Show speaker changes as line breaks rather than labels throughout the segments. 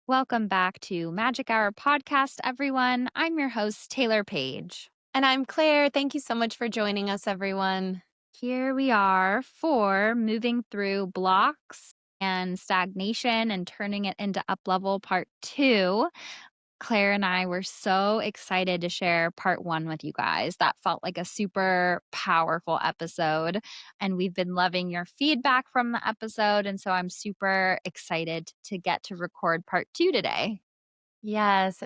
Welcome back to Magic Hour Podcast, everyone. I'm your host, Taylor Paige.
And I'm Claire. Thank you so much for joining us, everyone.
Here we are for moving through blocks and stagnation and turning it into uplevel part two. Claire and I were so excited to share part one with you guys. That felt like a super powerful episode. And we've been loving your feedback from the episode. And so I'm super excited to get to record part two today.
Yes,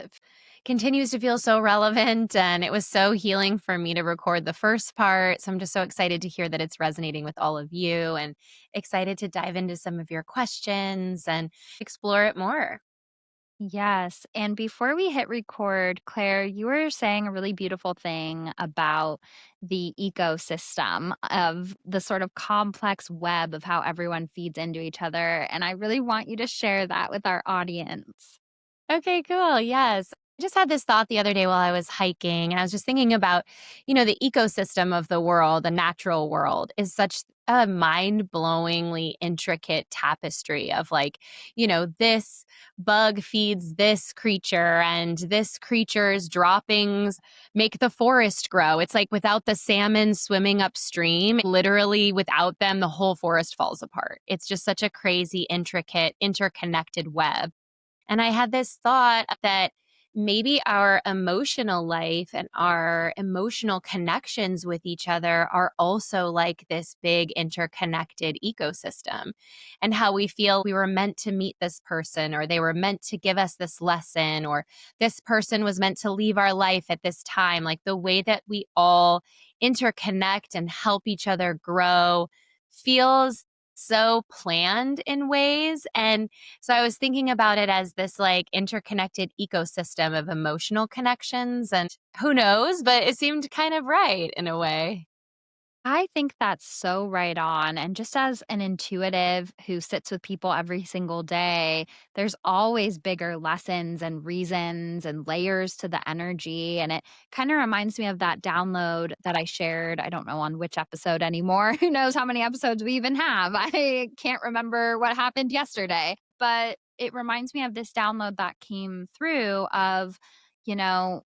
continues to feel so relevant. And it was so healing for me to record the first part. So I'm just so excited to hear that it's resonating with all of you and excited to dive into some of your questions and explore it more.
Yes. And before we hit record, Claire, you were saying a really beautiful thing about the ecosystem of the sort of complex web of how everyone feeds into each other. And I really want you to share that with our audience.
Okay, cool. Yes. I just had this thought the other day while I was hiking, and I was just thinking about, the ecosystem of the world, the natural world is such a mind-blowingly intricate tapestry of this bug feeds this creature and this creature's droppings make the forest grow. It's like without the salmon swimming upstream, literally without them, the whole forest falls apart. It's just such a crazy, intricate, interconnected web. And I had this thought that maybe our emotional life and our emotional connections with each other are also like this big interconnected ecosystem, and how we feel we were meant to meet this person, or they were meant to give us this lesson, or this person was meant to leave our life at this time. Like the way that we all interconnect and help each other grow feels so planned in ways. And so I was thinking about it as this like interconnected ecosystem of emotional connections. And who knows, but it seemed kind of right in a way.
I think that's so right on. And just as an intuitive who sits with people every single day, there's always bigger lessons and reasons and layers to the energy. And it kind of reminds me of that download that I shared. I don't know on which episode anymore. Who knows how many episodes we even have? I can't remember what happened yesterday, but it reminds me of this download that came through of,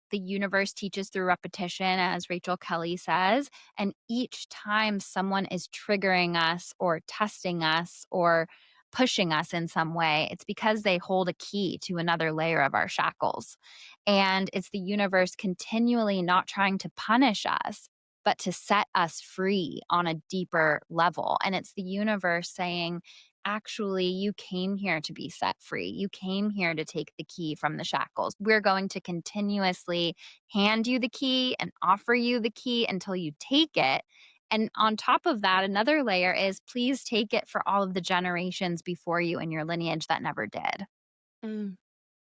the universe teaches through repetition, as Rachel Kelly says. And each time someone is triggering us or testing us or pushing us in some way, it's because they hold a key to another layer of our shackles. And it's the universe continually not trying to punish us, but to set us free on a deeper level. And it's the universe saying, actually, you came here to be set free. You came here to take the key from the shackles. We're going to continuously hand you the key and offer you the key until you take it. And on top of that, another layer is please take it for all of the generations before you in your lineage that never did.
Mm.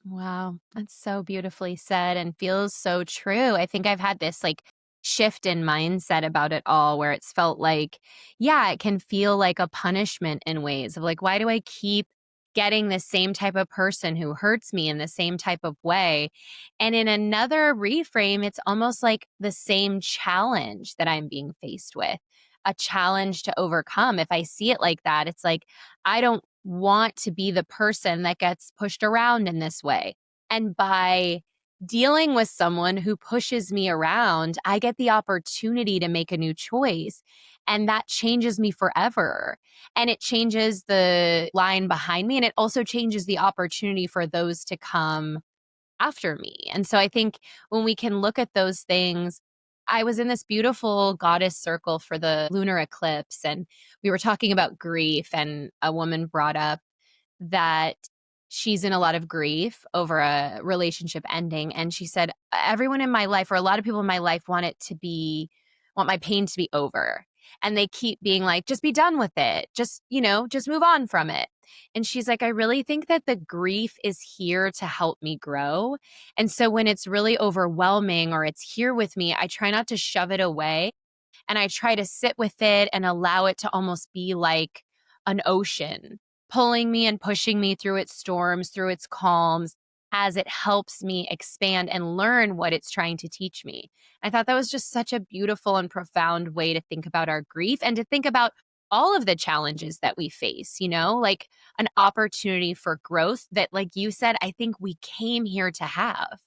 Wow, that's so beautifully said and feels so true. I think I've had this like shift in mindset about it all where it's felt like, yeah, it can feel like a punishment in ways of like, why do I keep getting the same type of person who hurts me in the same type of way? And in another reframe, it's almost like the same challenge that I'm being faced with, a challenge to overcome. If I see it like that, it's like, I don't want to be the person that gets pushed around in this way. And by dealing with someone who pushes me around, I get the opportunity to make a new choice. And that changes me forever. And it changes the line behind me. And it also changes the opportunity for those to come after me. And so I think when we can look at those things, I was in this beautiful goddess circle for the lunar eclipse, and we were talking about grief, and a woman brought up that she's in a lot of grief over a relationship ending. And she said, everyone in my life, or a lot of people in my life, want my pain to be over. And they keep being like, just be done with it. Just move on from it. And she's like, I really think that the grief is here to help me grow. And so when it's really overwhelming or it's here with me, I try not to shove it away. And I try to sit with it and allow it to almost be like an ocean, pulling me and pushing me through its storms, through its calms, as it helps me expand and learn what it's trying to teach me. I thought that was just such a beautiful and profound way to think about our grief and to think about all of the challenges that we face, like an opportunity for growth that, like you said, I think we came here to have.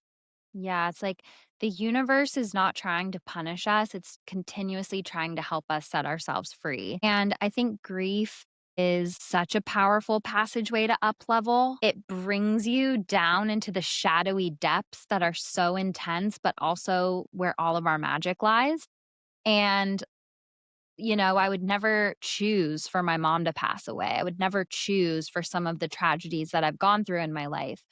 Yeah, it's like the universe is not trying to punish us, it's continuously trying to help us set ourselves free. And I think grief is such a powerful passageway to up level. It brings you down into the shadowy depths that are so intense, but also where all of our magic lies. And I would never choose for my mom to pass away. I would never choose for some of the tragedies that I've gone through in my life.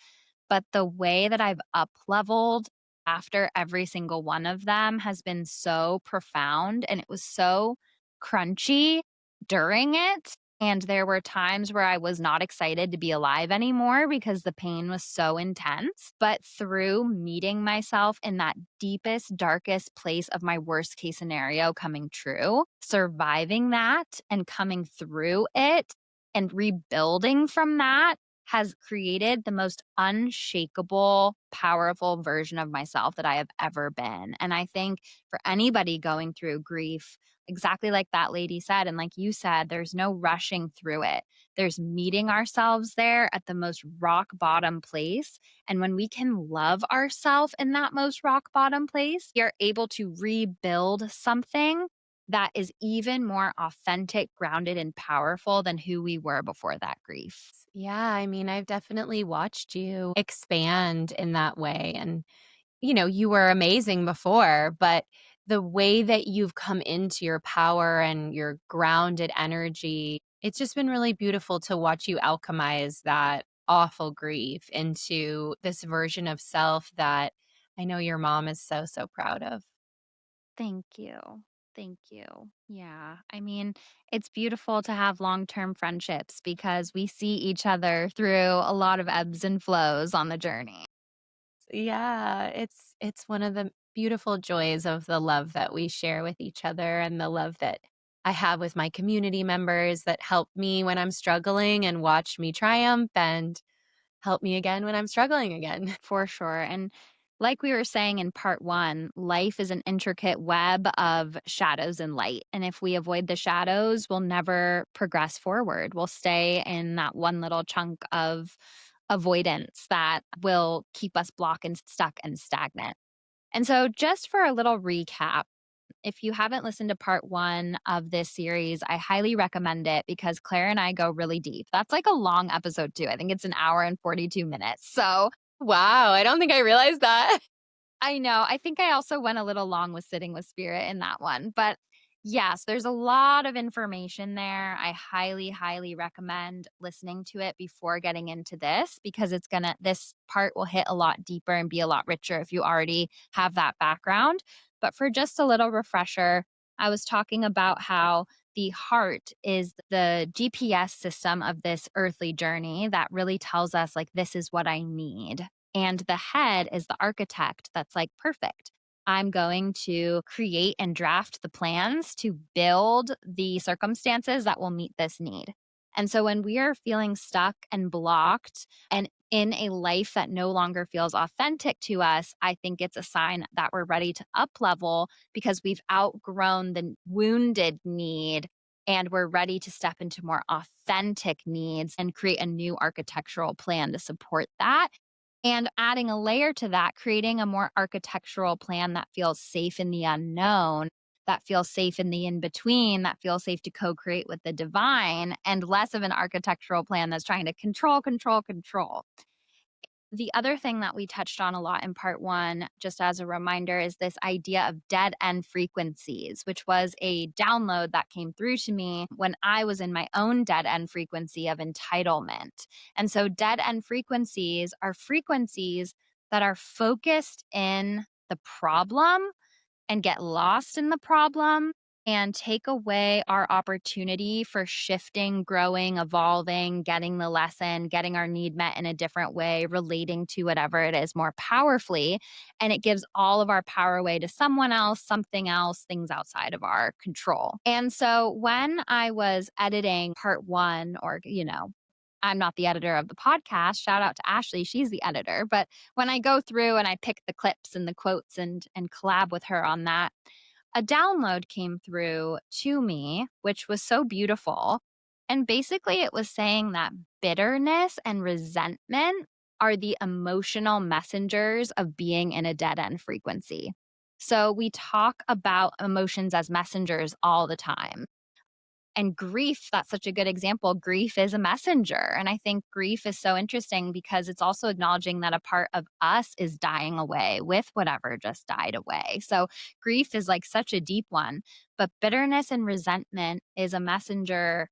But the way that I've up leveled after every single one of them has been so profound, and it was so crunchy during it. And there were times where I was not excited to be alive anymore because the pain was so intense. But through meeting myself in that deepest, darkest place of my worst case scenario coming true, surviving that and coming through it and rebuilding from that has created the most unshakable, powerful version of myself that I have ever been. And I think for anybody going through grief, exactly like that lady said, and like you said, there's no rushing through it. There's meeting ourselves there at the most rock bottom place. And when we can love ourselves in that most rock bottom place, we are able to rebuild something that is even more authentic, grounded, and powerful than who we were before that grief.
Yeah, I mean, I've definitely watched you expand in that way. And, you were amazing before, but the way that you've come into your power and your grounded energy, it's just been really beautiful to watch you alchemize that awful grief into this version of self that I know your mom is so, so proud of.
Thank you. Thank you. Yeah. I mean, it's beautiful to have long term friendships because we see each other through a lot of ebbs and flows on the journey.
Yeah, it's one of the beautiful joys of the love that we share with each other and the love that I have with my community members that help me when I'm struggling and watch me triumph and help me again when I'm struggling again.
For sure. And like we were saying in part one, life is an intricate web of shadows and light. And if we avoid the shadows, we'll never progress forward. We'll stay in that one little chunk of avoidance that will keep us blocked and stuck and stagnant. And so, just for a little recap, if you haven't listened to part one of this series, I highly recommend it because Claire and I go really deep. That's like a long episode, too. I think it's an hour and 42 minutes. So,
Wow, I don't think I realized that.
I know. I think I also went a little long with sitting with spirit in that one. But yes, there's a lot of information there. I highly, highly recommend listening to it before getting into this because this part will hit a lot deeper and be a lot richer if you already have that background. But for just a little refresher, I was talking about how the heart is the GPS system of this earthly journey that really tells us, like, this is what I need. And the head is the architect that's like, perfect. I'm going to create and draft the plans to build the circumstances that will meet this need. And so when we are feeling stuck and blocked and in a life that no longer feels authentic to us, I think it's a sign that we're ready to up level because we've outgrown the wounded need and we're ready to step into more authentic needs and create a new architectural plan to support that. And adding a layer to that, creating a more architectural plan that feels safe in the unknown, that feels safe in the in between, that feels safe to co create with the divine, and less of an architectural plan that's trying to control, control, control. The other thing that we touched on a lot in part one, just as a reminder, is this idea of dead end frequencies, which was a download that came through to me when I was in my own dead end frequency of entitlement. And so, dead end frequencies are frequencies that are focused in the problem and get lost in the problem and take away our opportunity for shifting, growing, evolving, getting the lesson, getting our need met in a different way, relating to whatever it is more powerfully. And it gives all of our power away to someone else, something else, things outside of our control. And so when I was editing part one, or, I'm not the editor of the podcast. Shout out to Ashley. She's the editor. But when I go through and I pick the clips and the quotes and collab with her on that, a download came through to me, which was so beautiful. And basically, it was saying that bitterness and resentment are the emotional messengers of being in a dead end frequency. So we talk about emotions as messengers all the time. And grief, that's such a good example. Grief is a messenger. And I think grief is so interesting because it's also acknowledging that a part of us is dying away with whatever just died away. So grief is like such a deep one. But bitterness and resentment is a messenger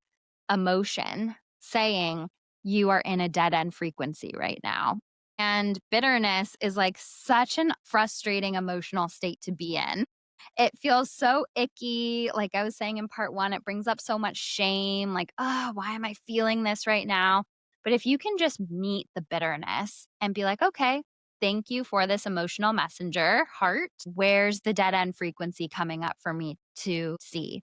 emotion saying you are in a dead end frequency right now. And bitterness is like such an frustrating emotional state to be in. It feels so icky. Like I was saying in part one, it brings up so much shame. Like, oh, why am I feeling this right now? But if you can just meet the bitterness and be like, okay, thank you for this emotional messenger, heart. Where's the dead end frequency coming up for me to see?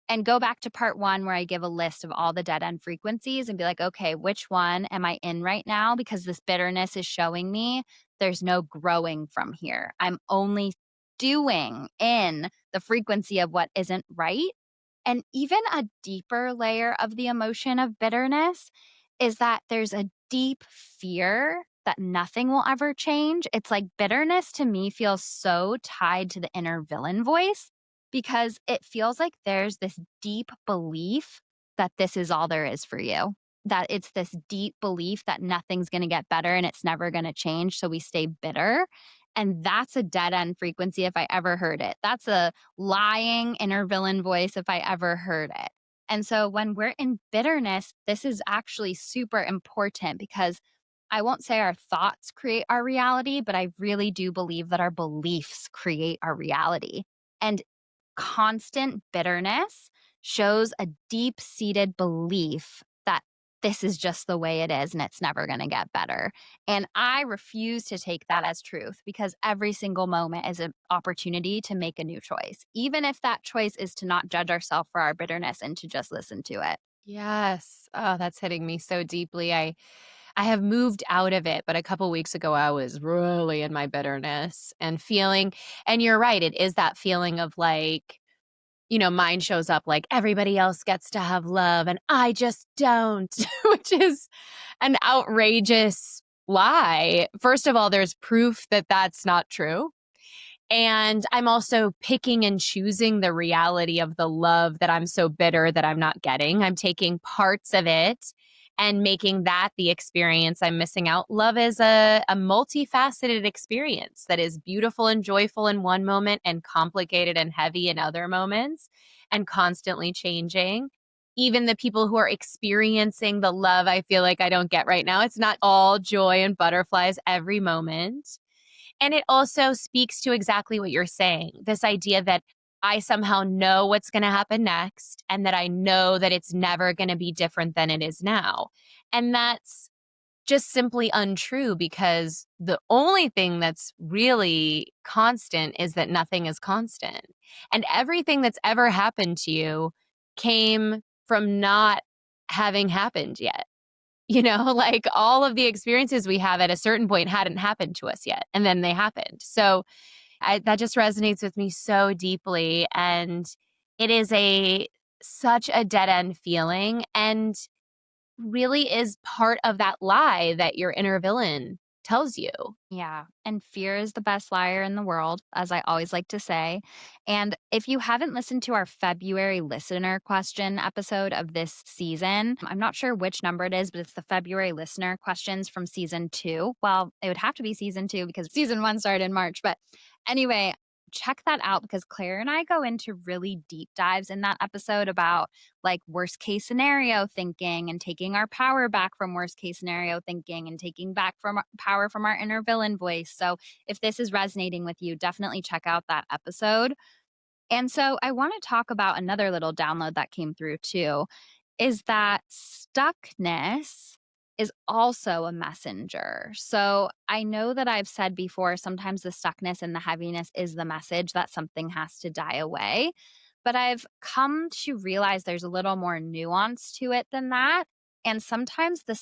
And go back to part one where I give a list of all the dead end frequencies and be like, okay, which one am I in right now? Because this bitterness is showing me there's no growing from here. I'm only doing in the frequency of what isn't right. And even a deeper layer of the emotion of bitterness is that there's a deep fear that nothing will ever change. It's like bitterness to me feels so tied to the inner villain voice because it feels like there's this deep belief that this is all there is for you. That it's this deep belief that nothing's going to get better and it's never going to change. So we stay bitter. And that's a dead end frequency if I ever heard it. That's a lying inner villain voice if I ever heard it. And so when we're in bitterness, this is actually super important because I won't say our thoughts create our reality, but I really do believe that our beliefs create our reality. And constant bitterness shows a deep seated belief that this is just the way it is and it's never going to get better. And I refuse to take that as truth because every single moment is an opportunity to make a new choice, even if that choice is to not judge ourselves for our bitterness and to just listen to it.
Yes. Oh, that's hitting me so deeply. I have moved out of it, but a couple weeks ago I was really in my bitterness and feeling, and you're right, it is that feeling of like, mine shows up like everybody else gets to have love and I just don't, which is an outrageous lie. First of all, there's proof that that's not true. And I'm also picking and choosing the reality of the love that I'm so bitter that I'm not getting. I'm taking parts of it and making that the experience I'm missing out. Love is a multifaceted experience that is beautiful and joyful in one moment and complicated and heavy in other moments and constantly changing. Even the people who are experiencing the love I feel like I don't get right now, it's not all joy and butterflies every moment. And it also speaks to exactly what you're saying, this idea that I somehow know what's going to happen next and that I know that it's never going to be different than it is now. And that's just simply untrue because the only thing that's really constant is that nothing is constant. And everything that's ever happened to you came from not having happened yet. Like all of the experiences we have at a certain point hadn't happened to us yet, and then they happened. So that just resonates with me so deeply. And it is such a dead end feeling and really is part of that lie that your inner villain tells you.
Yeah. And fear is the best liar in the world, as I always like to say. And if you haven't listened to our February listener question episode of this season, I'm not sure which number it is, but it's the February listener questions from season two. Well, it would have to be season two because season one started in March. But anyway, check that out because Claire and I go into really deep dives in that episode about like worst case scenario thinking and taking our power back from worst case scenario thinking and taking back from power from our inner villain voice. So if this is resonating with you, definitely check out that episode. And so I want to talk about another little download that came through too is that stuckness is also a messenger. So I know that I've said before, sometimes the stuckness and the heaviness is the message that something has to die away. But I've come to realize there's a little more nuance to it than that. And sometimes the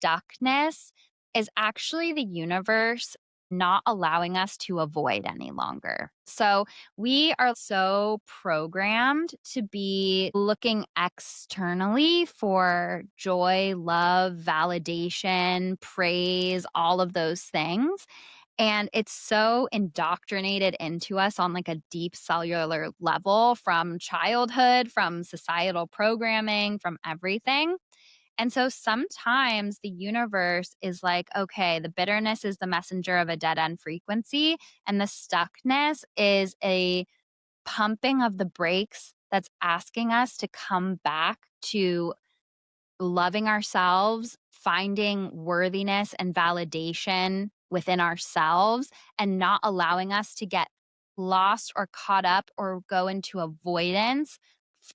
stuckness is actually the universe not allowing us to avoid any longer. So we are so programmed to be looking externally for joy, love, validation, praise, all of those things. And it's so indoctrinated into us on like a deep cellular level from childhood, from societal programming, from everything. And so sometimes the universe is like, okay, the bitterness is the messenger of a dead end frequency, and the stuckness is a pumping of the brakes that's asking us to come back to loving ourselves, finding worthiness and validation within ourselves, and not allowing us to get lost or caught up or go into avoidance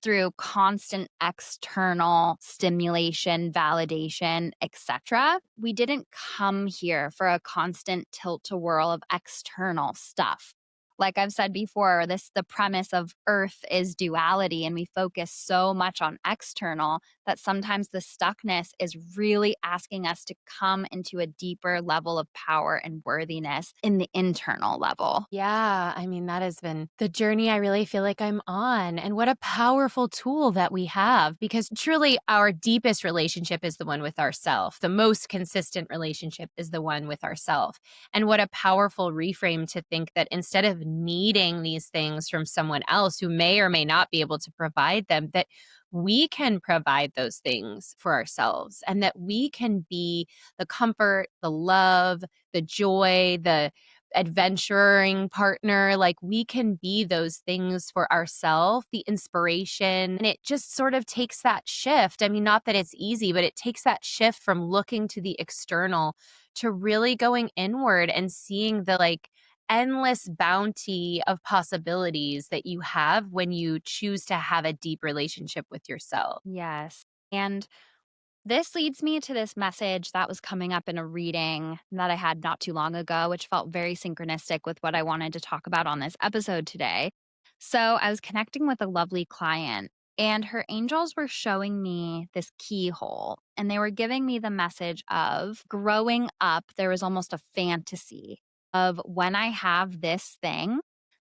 through constant external stimulation, validation, etc. We didn't come here for a constant tilt to whirl of external stuff. Like I've said before, the premise of earth is duality, and we focus so much on external that sometimes the stuckness is really asking us to come into a deeper level of power and worthiness in the internal level.
Yeah, I mean, that has been the journey I really feel like I'm on. And what a powerful tool that we have, because truly our deepest relationship is the one with ourself. The most consistent relationship is the one with ourself. And what a powerful reframe to think that instead of needing these things from someone else who may or may not be able to provide them, that we can provide those things for ourselves, and that we can be the comfort, the love, the joy, the adventuring partner. Like, we can be those things for ourselves, the inspiration. And it just sort of takes that shift. I mean, not that it's easy, but it takes that shift from looking to the external to really going inward and seeing the like endless bounty of possibilities that you have when you choose to have a deep relationship with yourself.
Yes. And this leads me to this message that was coming up in a reading that I had not too long ago, which felt very synchronistic with what I wanted to talk about on this episode today. So, I was connecting with a lovely client, and her angels were showing me this keyhole, and they were giving me the message of growing up. There was almost a fantasy of when I have this thing,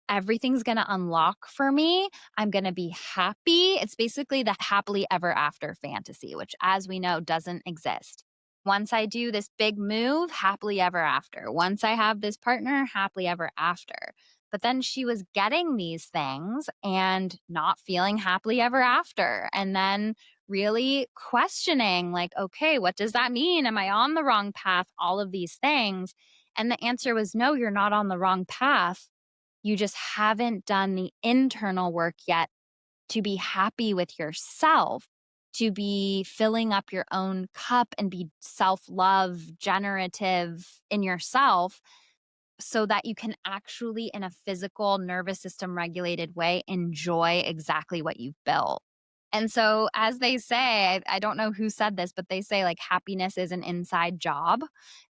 everything's gonna unlock for me. I'm gonna be happy. It's basically the happily ever after fantasy, which, as we know, doesn't exist. Once I do this big move, happily ever after. Once I have this partner, happily ever after. But then she was getting these things and not feeling happily ever after. And then really questioning, like, okay, what does that mean? Am I on the wrong path? All of these things. And the answer was no, you're not on the wrong path. You just haven't done the internal work yet to be happy with yourself, to be filling up your own cup and be self love, generative in yourself, so that you can actually, in a physical, nervous system regulated way, enjoy exactly what you've built. And so, as they say, I don't know who said this, but they say like happiness is an inside job.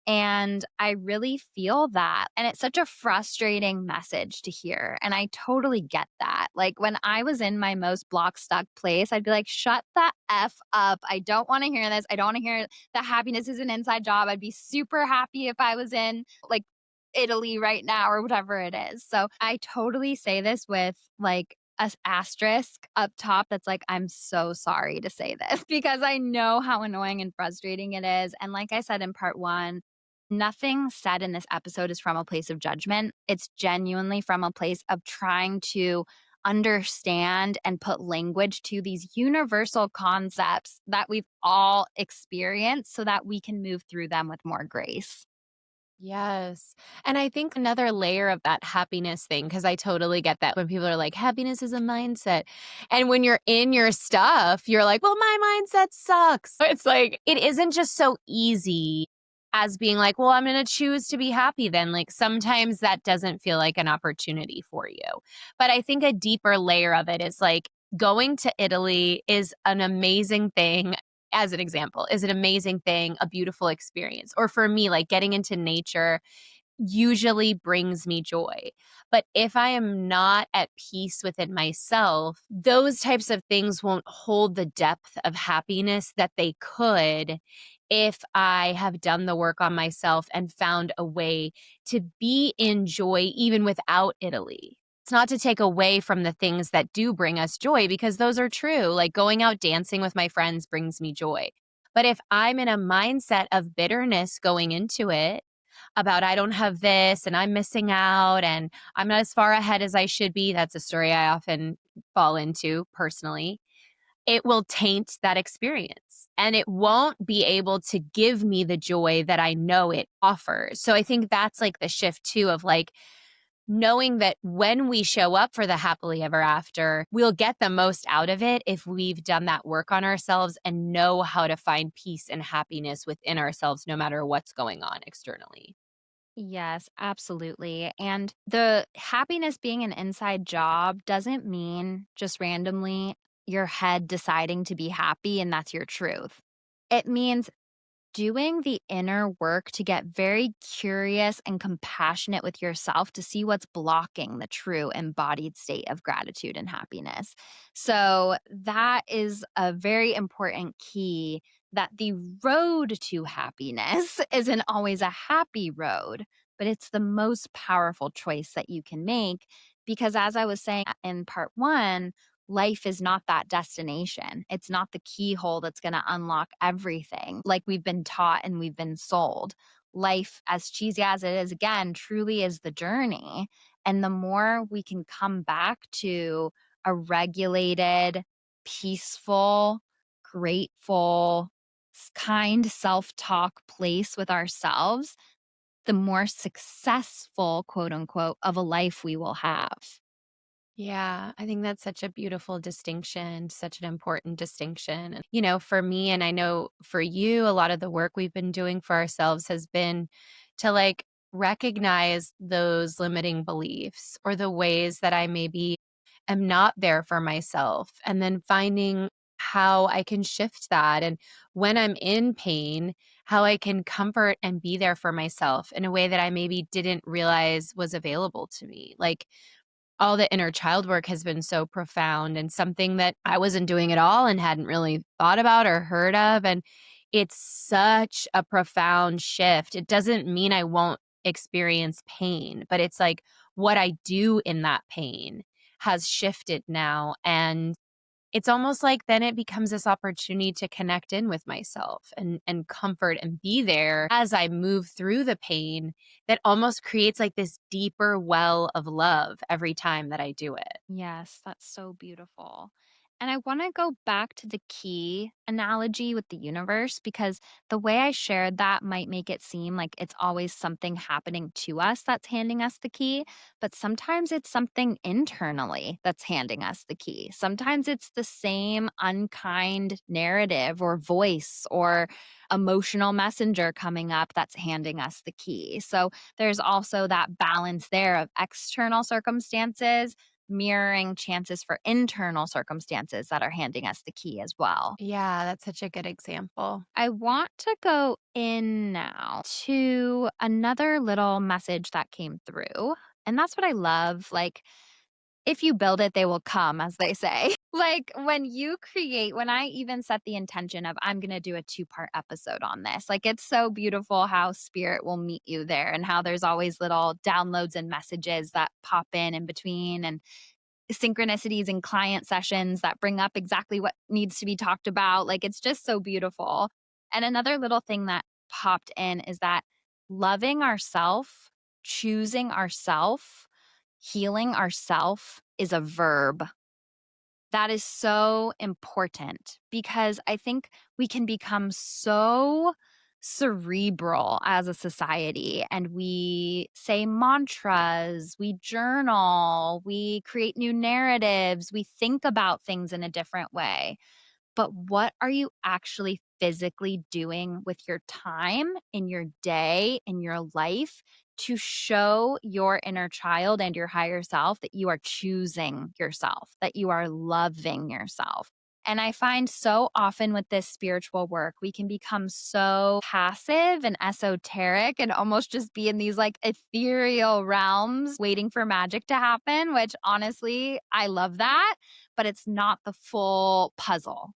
And I really feel that. And it's such a frustrating message to hear. And I totally get that. Like when I was in my most block stuck place, I'd be like, shut the F up. I don't want to hear this. I don't want to hear that happiness is an inside job. I'd be super happy if I was in like Italy right now or whatever it is. So I totally say this with like a asterisk up top that's like, I'm so sorry to say this because I know how annoying and frustrating it is. And like I said in part one, nothing said in this episode is from a place of judgment. It's genuinely from a place of trying to understand and put language to these universal concepts that we've all experienced so that we can move through them with more grace.
Yes. And I think another layer of that happiness thing, because I totally get that when people are like, happiness is a mindset. And when you're in your stuff, you're like, well, my mindset sucks. It's like, it isn't just so easy as being like, well, I'm going to choose to be happy then. Like, sometimes that doesn't feel like an opportunity for you. But I think a deeper layer of it is like, going to Italy is an amazing thing, as an example, is an amazing thing, a beautiful experience. Or for me, like getting into nature usually brings me joy. But if I am not at peace within myself, those types of things won't hold the depth of happiness that they could if I have done the work on myself and found a way to be in joy even without Italy. It's not to take away from the things that do bring us joy because those are true. Like going out dancing with my friends brings me joy. But if I'm in a mindset of bitterness going into it, about I don't have this and I'm missing out and I'm not as far ahead as I should be, that's a story I often fall into personally. It will taint that experience and it won't be able to give me the joy that I know it offers. So I think that's like the shift too of like knowing that when we show up for the happily ever after, we'll get the most out of it if we've done that work on ourselves and know how to find peace and happiness within ourselves, no matter what's going on externally.
Yes, absolutely. And the happiness being an inside job doesn't mean just randomly your head deciding to be happy and that's your truth. It means doing the inner work to get very curious and compassionate with yourself to see what's blocking the true embodied state of gratitude and happiness. So, that is a very important key that the road to happiness isn't always a happy road, but it's the most powerful choice that you can make. Because, as I was saying in part one, life is not that destination. It's not the keyhole that's going to unlock everything like we've been taught and we've been sold. Life, as cheesy as it is, again, truly is the journey. And the more we can come back to a regulated, peaceful, grateful, kind self talk place with ourselves, the more successful, quote unquote, of a life we will have.
Yeah, I think that's such a beautiful distinction, such an important distinction. And, for me, and I know for you, a lot of the work we've been doing for ourselves has been to like recognize those limiting beliefs or the ways that I maybe am not there for myself, and then finding how I can shift that. And when I'm in pain, how I can comfort and be there for myself in a way that I maybe didn't realize was available to me. Like, all the inner child work has been so profound and something that I wasn't doing at all and hadn't really thought about or heard of. And it's such a profound shift. It doesn't mean I won't experience pain, but it's like what I do in that pain has shifted now. And it's almost like then it becomes this opportunity to connect in with myself and comfort and be there as I move through the pain that almost creates like this deeper well of love every time that I do it.
Yes, that's so beautiful. And I want to go back to the key analogy with the universe because the way I shared that might make it seem like it's always something happening to us that's handing us the key, but sometimes it's something internally that's handing us the key. Sometimes it's the same unkind narrative or voice or emotional messenger coming up that's handing us the key. So there's also that balance there of external circumstances mirroring chances for internal circumstances that are handing us the key as well.
Yeah, that's such a good example.
I want to go in now to another little message that came through. And that's what I love. Like, if you build it, they will come, as they say. Like, when you create, when I even set the intention of, I'm going to do a 2-part episode on this, like, it's so beautiful how spirit will meet you there and how there's always little downloads and messages that pop in between. And synchronicities in client sessions that bring up exactly what needs to be talked about. Like it's just so beautiful. And another little thing that popped in is that loving ourself, choosing ourself, healing ourself is a verb. That is so important because I think we can become so cerebral as a society and we say mantras, we journal, we create new narratives, we think about things in a different way. But what are you actually physically doing with your time in your day, in your life to show your inner child and your higher self that you are choosing yourself, that you are loving yourself? And I find so often with this spiritual work, we can become so passive and esoteric and almost just be in these like ethereal realms waiting for magic to happen, which honestly, I love that, but it's not the full puzzle.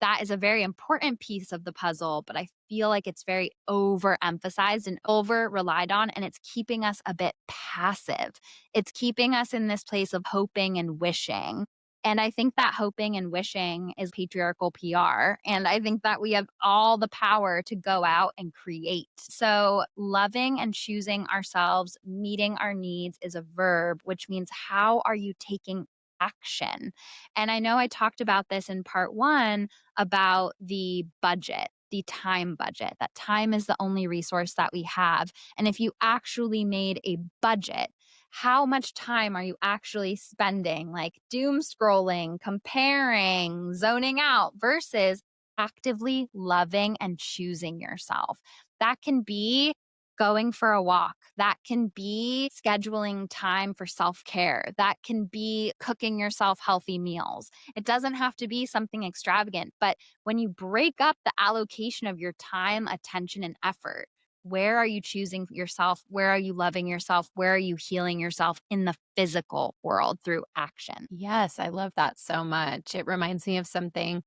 that is a very important piece of the puzzle, but I feel like it's very overemphasized and over relied on, and it's keeping us a bit passive. It's keeping us in this place of hoping and wishing. And I think that hoping and wishing is patriarchal PR. And I think that we have all the power to go out and create. So, loving and choosing ourselves, meeting our needs is a verb, which means how are you taking action? And I know I talked about this in part one about the budget. The time budget, that time is the only resource that we have. And if you actually made a budget, how much time are you actually spending like doom scrolling, comparing, zoning out versus actively loving and choosing yourself? That can be going for a walk. That can be scheduling time for self care. That can be cooking yourself healthy meals. It doesn't have to be something extravagant, but when you break up the allocation of your time, attention, and effort, where are you choosing yourself? Where are you loving yourself? Where are you healing yourself in the physical world through action?
Yes, I love that so much. It reminds me of something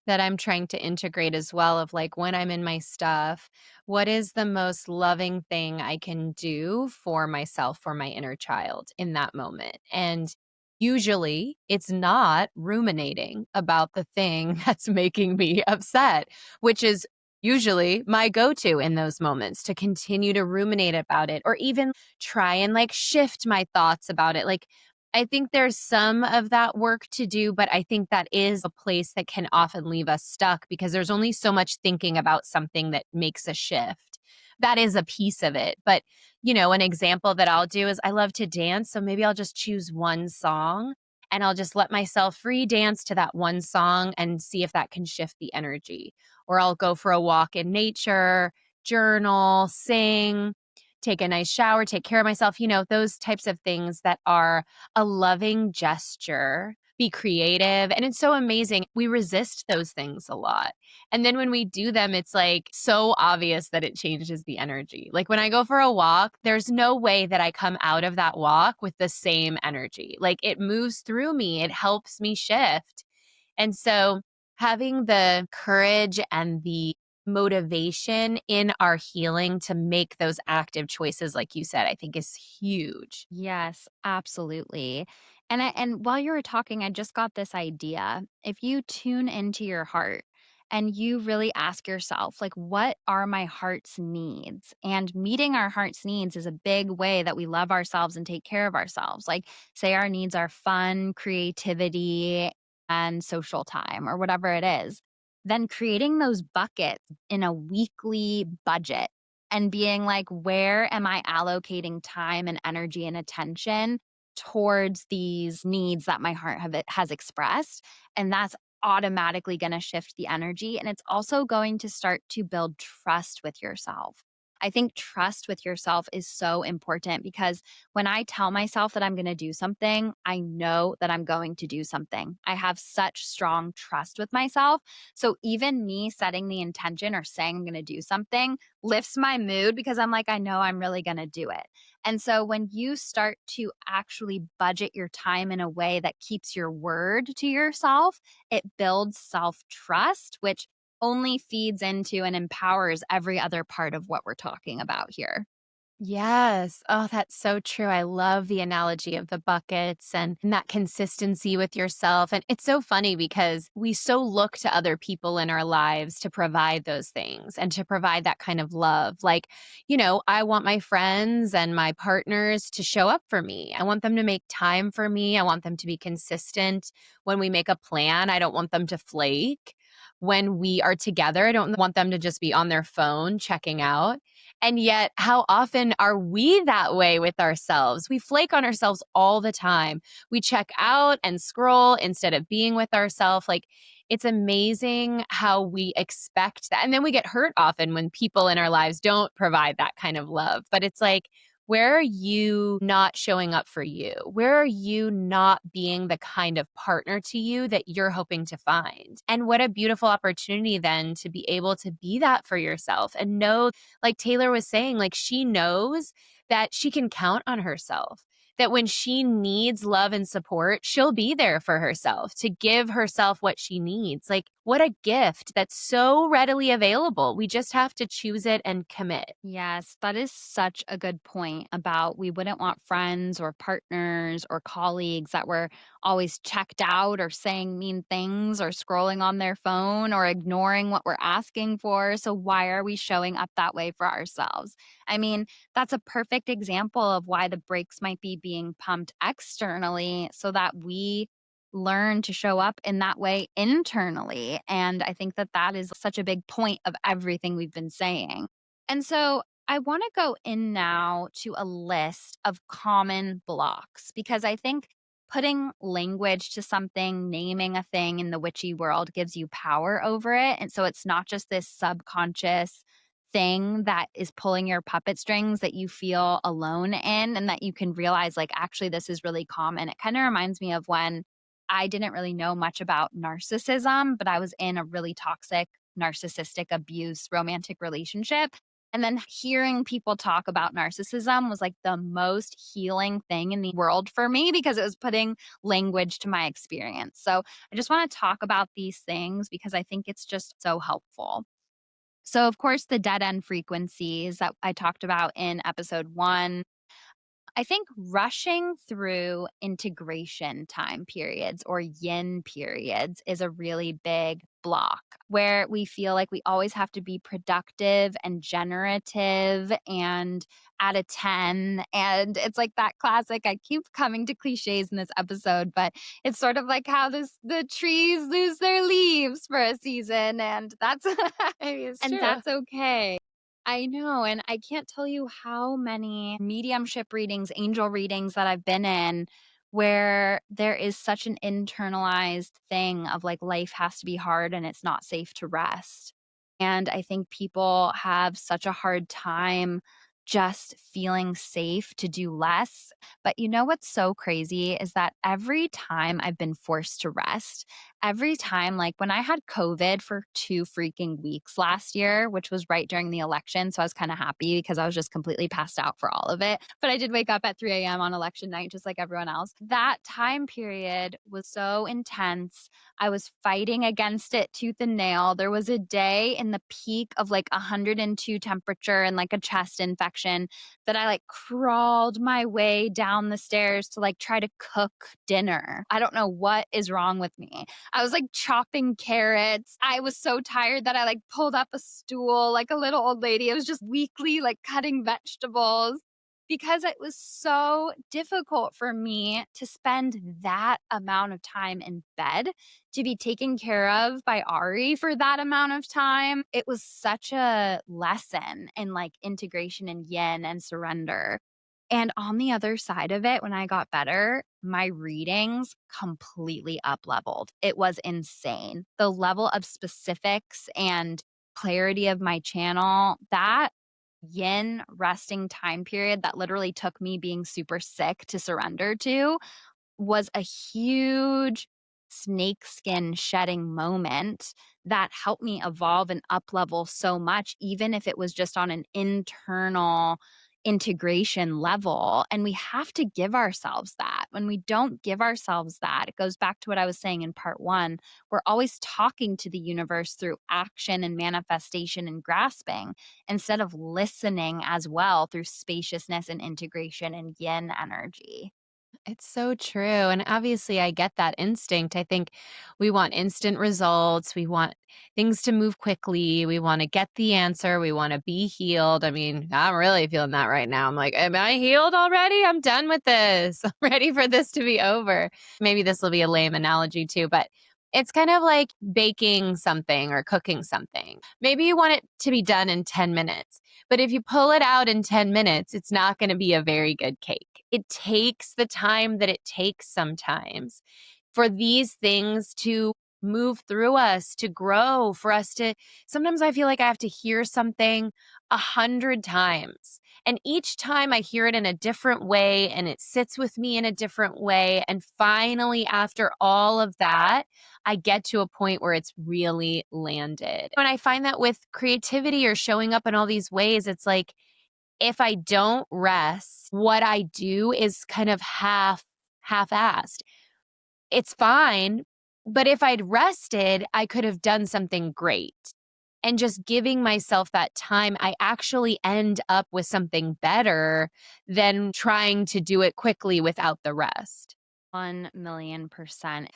that I'm trying to integrate as well of like when I'm in my stuff, what is the most loving thing I can do for myself, for my inner child in that moment? And usually it's not ruminating about the thing that's making me upset, which is usually my go to in those moments to continue to ruminate about it or even try and like shift my thoughts about it. Like, I think there's some of that work to do, but I think that is a place that can often leave us stuck because there's only so much thinking about something that makes a shift. That is a piece of it. But, an example that I'll do is I love to dance. So maybe I'll just choose one song and I'll just let myself free dance to that one song and see if that can shift the energy. Or I'll go for a walk in nature, journal, sing, take a nice shower, take care of myself, those types of things that are a loving gesture, be creative. And it's so amazing. We resist those things a lot. And then when we do them, it's like so obvious that it changes the energy. Like when I go for a walk, there's no way that I come out of that walk with the same energy. Like it moves through me, it helps me shift. And so having the courage and the motivation in our healing to make those active choices, like you said, I think is huge.
Yes, absolutely. And while you were talking, I just got this idea. If you tune into your heart and you really ask yourself, like, what are my heart's needs? And meeting our heart's needs is a big way that we love ourselves and take care of ourselves. Like, say our needs are fun, creativity, and social time, or whatever it is. Then creating those buckets in a weekly budget and being like, where am I allocating time and energy and attention towards these needs that my heart has expressed? And that's automatically going to shift the energy. And it's also going to start to build trust with yourself. I think trust with yourself is so important because when I tell myself that I'm going to do something, I know that I'm going to do something. I have such strong trust with myself. So even me setting the intention or saying I'm going to do something lifts my mood because I'm like, I know I'm really going to do it. And so when you start to actually budget your time in a way that keeps your word to yourself, it builds self trust, which only feeds into and empowers every other part of what we're talking about here.
Yes. Oh, that's so true. I love the analogy of the buckets and that consistency with yourself. And it's so funny because we so look to other people in our lives to provide those things and to provide that kind of love. Like, I want my friends and my partners to show up for me. I want them to make time for me. I want them to be consistent. When we make a plan, I don't want them to flake. When we are together, I don't want them to just be on their phone checking out. And yet, how often are we that way with ourselves? We flake on ourselves all the time. We check out and scroll instead of being with ourselves. Like, it's amazing how we expect that. And then we get hurt often when people in our lives don't provide that kind of love. But it's like, where are you not showing up for you? Where are you not being the kind of partner to you that you're hoping to find? And what a beautiful opportunity then to be able to be that for yourself and know, like Taylor was saying, like she knows that she can count on herself. That when she needs love and support, she'll be there for herself to give herself what she needs. Like, what a gift that's so readily available. We just have to choose it and commit.
Yes, that is such a good point about we wouldn't want friends or partners or colleagues that were always checked out or saying mean things or scrolling on their phone or ignoring what we're asking for. So, why are we showing up that way for ourselves? I mean, that's a perfect example of why the brakes might be being pumped externally so that we learn to show up in that way internally. And I think that that is such a big point of everything we've been saying. And so I want to go in now to a list of common blocks because I think putting language to something, naming a thing in the witchy world gives you power over it. And so it's not just this subconscious thing that is pulling your puppet strings that you feel alone in and that you can realize, like, actually, this is really common. It kind of reminds me of when I didn't really know much about narcissism, but I was in a really toxic, narcissistic abuse romantic relationship. And then hearing people talk about narcissism was like the most healing thing in the world for me because it was putting language to my experience. So I just want to talk about these things because I think it's just so helpful. So, of course, the dead end frequencies that I talked about in episode 1, I think rushing through integration time periods or yin periods is a really big block where we feel like we always have to be productive and generative and at a 10. And it's like that classic, I keep coming to cliches in this episode, but it's sort of like how the trees lose their leaves for a season and that's
It's
and
true.
that's okay. I know, and I can't tell you how many mediumship readings, angel readings that I've been in where there is such an internalized thing of like life has to be hard and it's not safe to rest. And I think people have such a hard time just feeling safe to do less. But you know what's so crazy is that every time I've been forced to rest, every time, like when I had COVID for 2 freaking weeks last year, which was right during the election, so I was kinda happy because I was just completely passed out for all of it, but I did wake up at 3 AM on election night just like everyone else. That time period was so intense. I was fighting against it tooth and nail. There was a day in the peak of, like, 102 temperature and, like, a chest infection that I, like, crawled my way down the stairs to, like, try to cook dinner. I don't know what is wrong with me. I was like chopping carrots. I was so tired that I like pulled up a stool like a little old lady. I was just weakly like cutting vegetables because it was so difficult for me to spend that amount of time in bed to be taken care of by Ari for that amount of time. It was such a lesson in like integration and yin and surrender. And on the other side of it, when I got better, my readings completely up leveled. It was insane. The level of specifics and clarity of my channel, that yin resting time period that literally took me being super sick to surrender to was a huge snakeskin shedding moment that helped me evolve and up level so much, even if it was just on an internal integration level. And we have to give ourselves that. When we don't give ourselves that, it goes back to what I was saying in part 1. We're always talking to the universe through action and manifestation and grasping instead of listening as well through spaciousness and integration and yin energy.
It's so true. And obviously, I get that instinct. I think we want instant results. We want things to move quickly. We want to get the answer. We want to be healed. I mean, I'm really feeling that right now. I'm like, am I healed already? I'm done with this. I'm ready for this to be over. Maybe this will be a lame analogy too, but it's kind of like baking something or cooking something. Maybe you want it to be done in 10 minutes. But if you pull it out in 10 minutes, it's not going to be a very good cake. It takes the time that it takes sometimes for these things to move through us, to grow, for us to. Sometimes I feel like I have to hear something 100 times. And each time I hear it in a different way and it sits with me in a different way. And finally, after all of that, I get to a point where it's really landed. And I find that with creativity or showing up in all these ways, it's like if I don't rest, what I do is kind of half-assed. It's fine, But if I'd rested, I could have done something great. And just giving myself that time, I actually end up with something better than trying to do it quickly without the rest.
1,000,000%.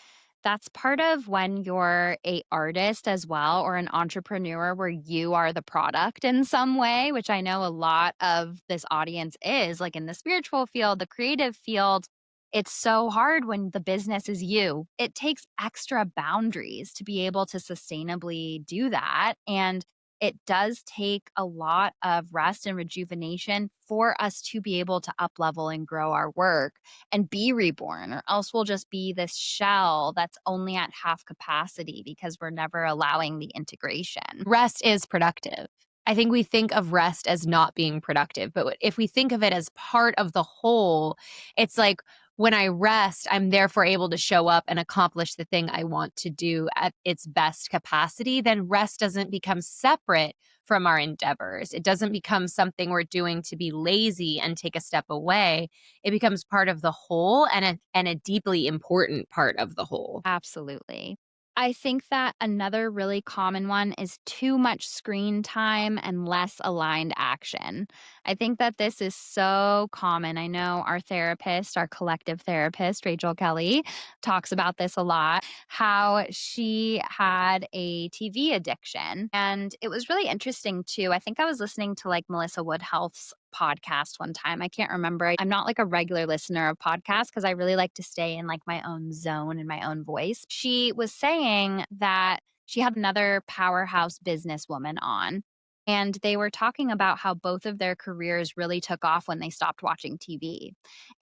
That's part of when you're a artist as well or an entrepreneur where you are the product in some way, which I know a lot of this audience is, like in the spiritual field, the creative field. It's so hard when the business is you. It takes extra boundaries to be able to sustainably do that. And it does take a lot of rest and rejuvenation for us to be able to up level and grow our work and be reborn, or else we'll just be this shell that's only at half capacity because we're never allowing the integration.
Rest is productive. I think we think of rest as not being productive, but if we think of it as part of the whole, it's like when I rest, I'm therefore able to show up and accomplish the thing I want to do at its best capacity. Then rest doesn't become separate from our endeavors. It doesn't become something we're doing to be lazy and take a step away. It becomes part of the whole and a deeply important part of the whole.
Absolutely. I think that another really common one is too much screen time and less aligned action. I think that this is so common. I know our therapist, our collective therapist, Rachel Kelly, talks about this a lot, how she had a TV addiction. And it was really interesting too. I think I was listening to like Melissa Woodhealth's podcast one time. I can't remember. I'm not like a regular listener of podcasts because I really like to stay in like my own zone and my own voice. She was saying that she had another powerhouse businesswoman on. And they were talking about how both of their careers really took off when they stopped watching TV.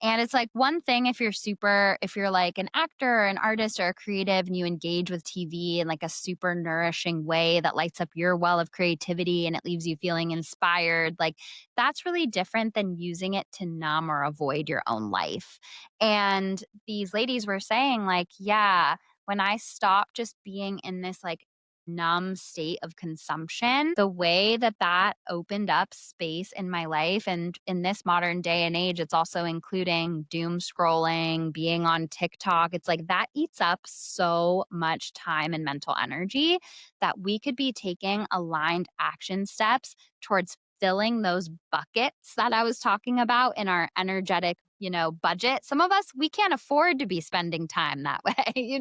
And it's like one thing if you're like an actor or an artist or a creative and you engage with TV in like a super nourishing way that lights up your well of creativity and it leaves you feeling inspired. Like that's really different than using it to numb or avoid your own life. And these ladies were saying, like, yeah, when I stopped just being in this like numb state of consumption, the way that that opened up space in my life. And in this modern day and age, it's also including doom scrolling, being on TikTok. It's like that eats up so much time and mental energy that we could be taking aligned action steps towards filling those buckets that I was talking about in our energetic, budget. Some of us, we can't afford to be spending time that way.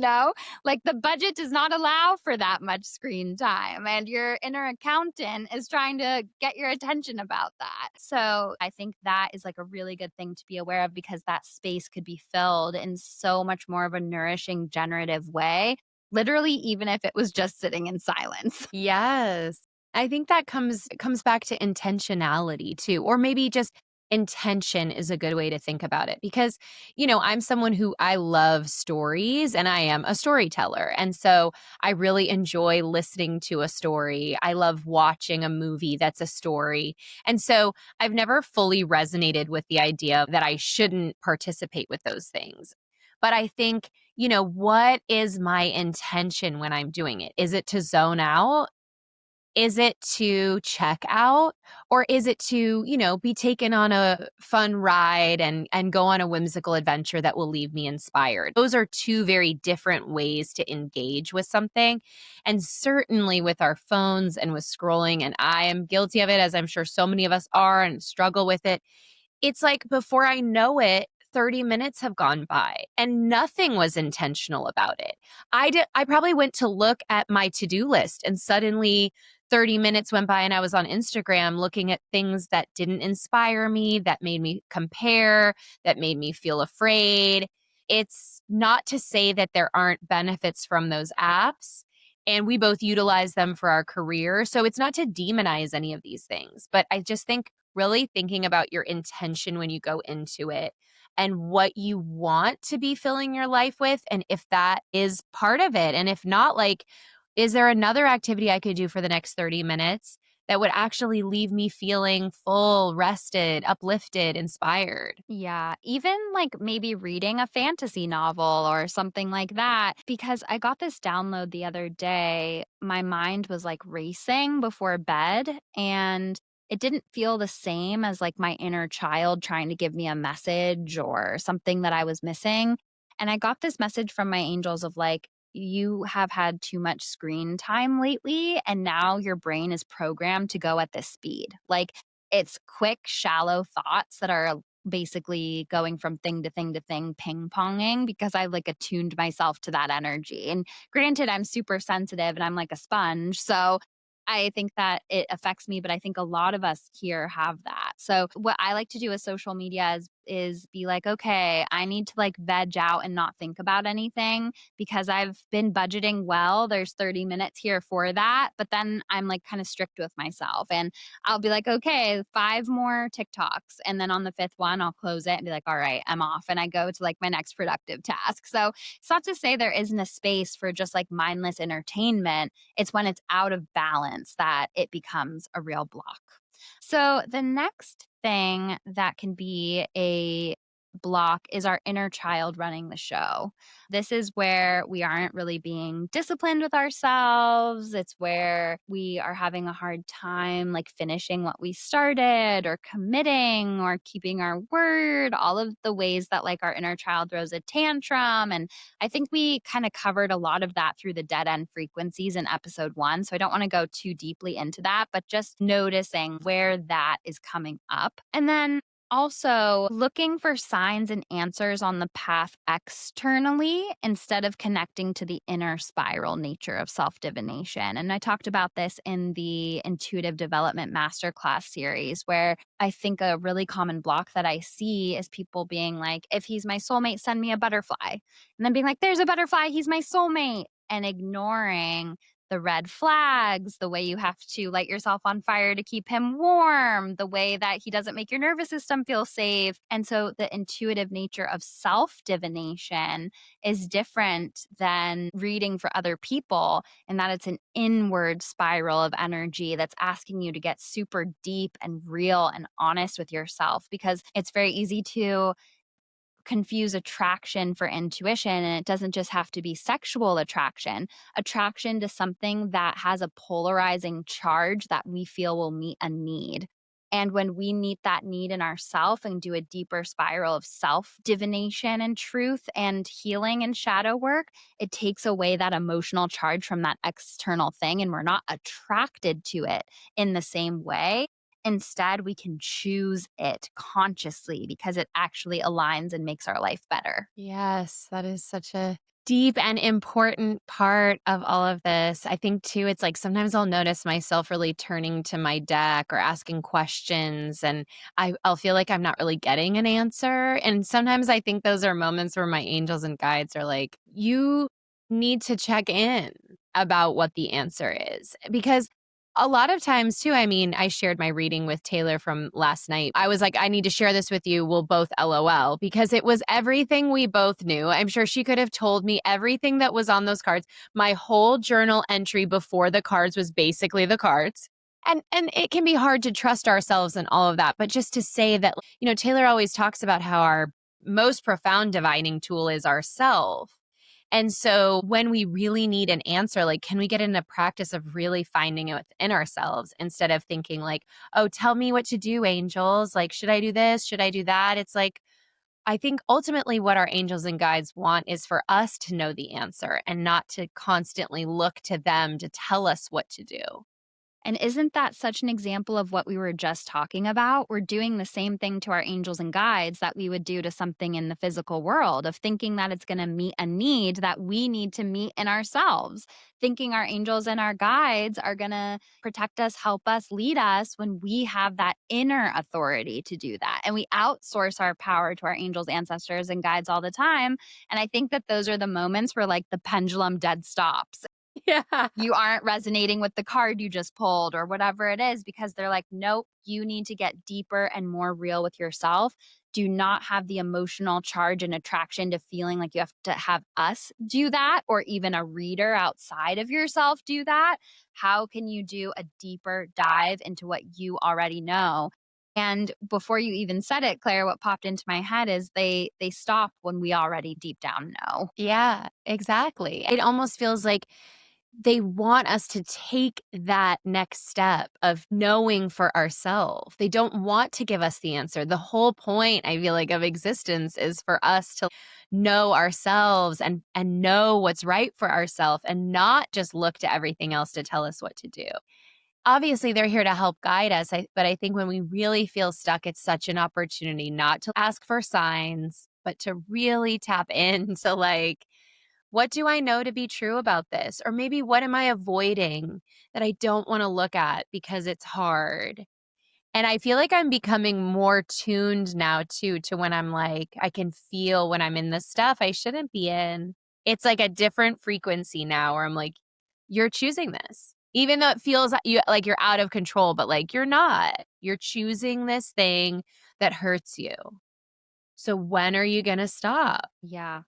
Like the budget does not allow for that much screen time. And your inner accountant is trying to get your attention about that. So I think that is like a really good thing to be aware of because that space could be filled in so much more of a nourishing, generative way. Literally, even if it was just sitting in silence.
Yes. I think that comes back to intentionality too, or maybe just intention is a good way to think about it because I'm someone who I love stories and I am a storyteller. And so I really enjoy listening to a story. I love watching a movie that's a story. And so I've never fully resonated with the idea that I shouldn't participate with those things. But I think what is my intention when I'm doing it? Is it to zone out? Is it to check out? Or is it to, be taken on a fun ride and go on a whimsical adventure that will leave me inspired? Those are two very different ways to engage with something. And certainly with our phones and with scrolling, and I am guilty of it, as I'm sure so many of us are and struggle with it. It's like before I know it, 30 minutes have gone by and nothing was intentional about it. I probably went to look at my to-do list and suddenly 30 minutes went by and I was on Instagram looking at things that didn't inspire me, that made me compare, that made me feel afraid. It's not to say that there aren't benefits from those apps, and we both utilize them for our career. So it's not to demonize any of these things, but I just think really thinking about your intention when you go into it and what you want to be filling your life with. And if that is part of it. And if not, like, is there another activity I could do for the next 30 minutes that would actually leave me feeling full, rested, uplifted, inspired?
Yeah, even like maybe reading a fantasy novel or something like that. Because I got this download the other day. My mind was like racing before bed, and it didn't feel the same as like my inner child trying to give me a message or something that I was missing. And I got this message from my angels of like, you have had too much screen time lately, and now your brain is programmed to go at this speed. Like, it's quick, shallow thoughts that are basically going from thing to thing to thing, ping ponging because I like attuned myself to that energy. And granted, I'm super sensitive and I'm like a sponge. So I think that it affects me, but I think a lot of us here have that. So what I like to do with social media is be like, okay, I need to like veg out and not think about anything because I've been budgeting well. There's 30 minutes here for that. But then I'm like kind of strict with myself. And I'll be like, okay, 5 more TikToks. And then on the fifth one, I'll close it and be like, all right, I'm off. And I go to like my next productive task. So it's not to say there isn't a space for just like mindless entertainment. It's when it's out of balance that it becomes a real block. So the next thing that can be a block is our inner child running the show. This is where we aren't really being disciplined with ourselves. It's where we are having a hard time like finishing what we started or committing or keeping our word, all of the ways that like our inner child throws a tantrum. And I think we kind of covered a lot of that through the dead end frequencies in episode 1. So I don't want to go too deeply into that, but just noticing where that is coming up. And then also, looking for signs and answers on the path externally instead of connecting to the inner spiral nature of self divination. And I talked about this in the Intuitive Development Masterclass series, where I think a really common block that I see is people being like, if he's my soulmate, send me a butterfly. And then being like, there's a butterfly, he's my soulmate. And ignoring the red flags, the way you have to light yourself on fire to keep him warm, the way that he doesn't make your nervous system feel safe. And so the intuitive nature of self divination is different than reading for other people, in that it's an inward spiral of energy that's asking you to get super deep and real and honest with yourself, because it's very easy to confuse attraction for intuition. And it doesn't just have to be sexual attraction to something that has a polarizing charge that we feel will meet a need. And when we meet that need in ourself and do a deeper spiral of self divination and truth and healing and shadow work, it takes away that emotional charge from that external thing. And we're not attracted to it in the same way. Instead, we can choose it consciously because it actually aligns and makes our life better.
Yes, that is such a deep and important part of all of this. I think too, it's like sometimes I'll notice myself really turning to my deck or asking questions, and I'll feel like I'm not really getting an answer. And sometimes I think those are moments where my angels and guides are like, you need to check in about what the answer is. Because a lot of times too, I mean, I shared my reading with Taylor from last night. I was like, I need to share this with you. We'll both LOL, because it was everything we both knew. I'm sure she could have told me everything that was on those cards. My whole journal entry before the cards was basically the cards. And it can be hard to trust ourselves and all of that. But just to say that, Taylor always talks about how our most profound divining tool is ourself. And so when we really need an answer, like, can we get in the practice of really finding it within ourselves instead of thinking like, oh, tell me what to do, angels. Like, should I do this? Should I do that? It's like, I think ultimately what our angels and guides want is for us to know the answer and not to constantly look to them to tell us what to do.
And isn't that such an example of what we were just talking about? We're doing the same thing to our angels and guides that we would do to something in the physical world, of thinking that it's going to meet a need that we need to meet in ourselves, thinking our angels and our guides are going to protect us, help us, lead us, when we have that inner authority to do that. And we outsource our power to our angels, ancestors, and guides all the time. And I think that those are the moments where like the pendulum dead stops.
Yeah.
You aren't resonating with the card you just pulled or whatever it is, because they're like, nope, you need to get deeper and more real with yourself. Do not have the emotional charge and attraction to feeling like you have to have us do that, or even a reader outside of yourself do that. How can you do a deeper dive into what you already know? And before you even said it, Claire, what popped into my head is they stop when we already deep down know.
Yeah, exactly. It almost feels like they want us to take that next step of knowing for ourselves. They don't want to give us the answer. The whole point, I feel like, of existence is for us to know ourselves and know what's right for ourselves and not just look to everything else to tell us what to do. Obviously, they're here to help guide us, but I think when we really feel stuck, it's such an opportunity not to ask for signs, but to really tap into like, what do I know to be true about this? Or maybe what am I avoiding that I don't want to look at because it's hard? And I feel like I'm becoming more tuned now too to when I'm like, I can feel when I'm in the stuff I shouldn't be in. It's like a different frequency now where I'm like, you're choosing this. Even though it feels like you're out of control, but like you're not. You're choosing this thing that hurts you. So when are you going to stop?
Yeah.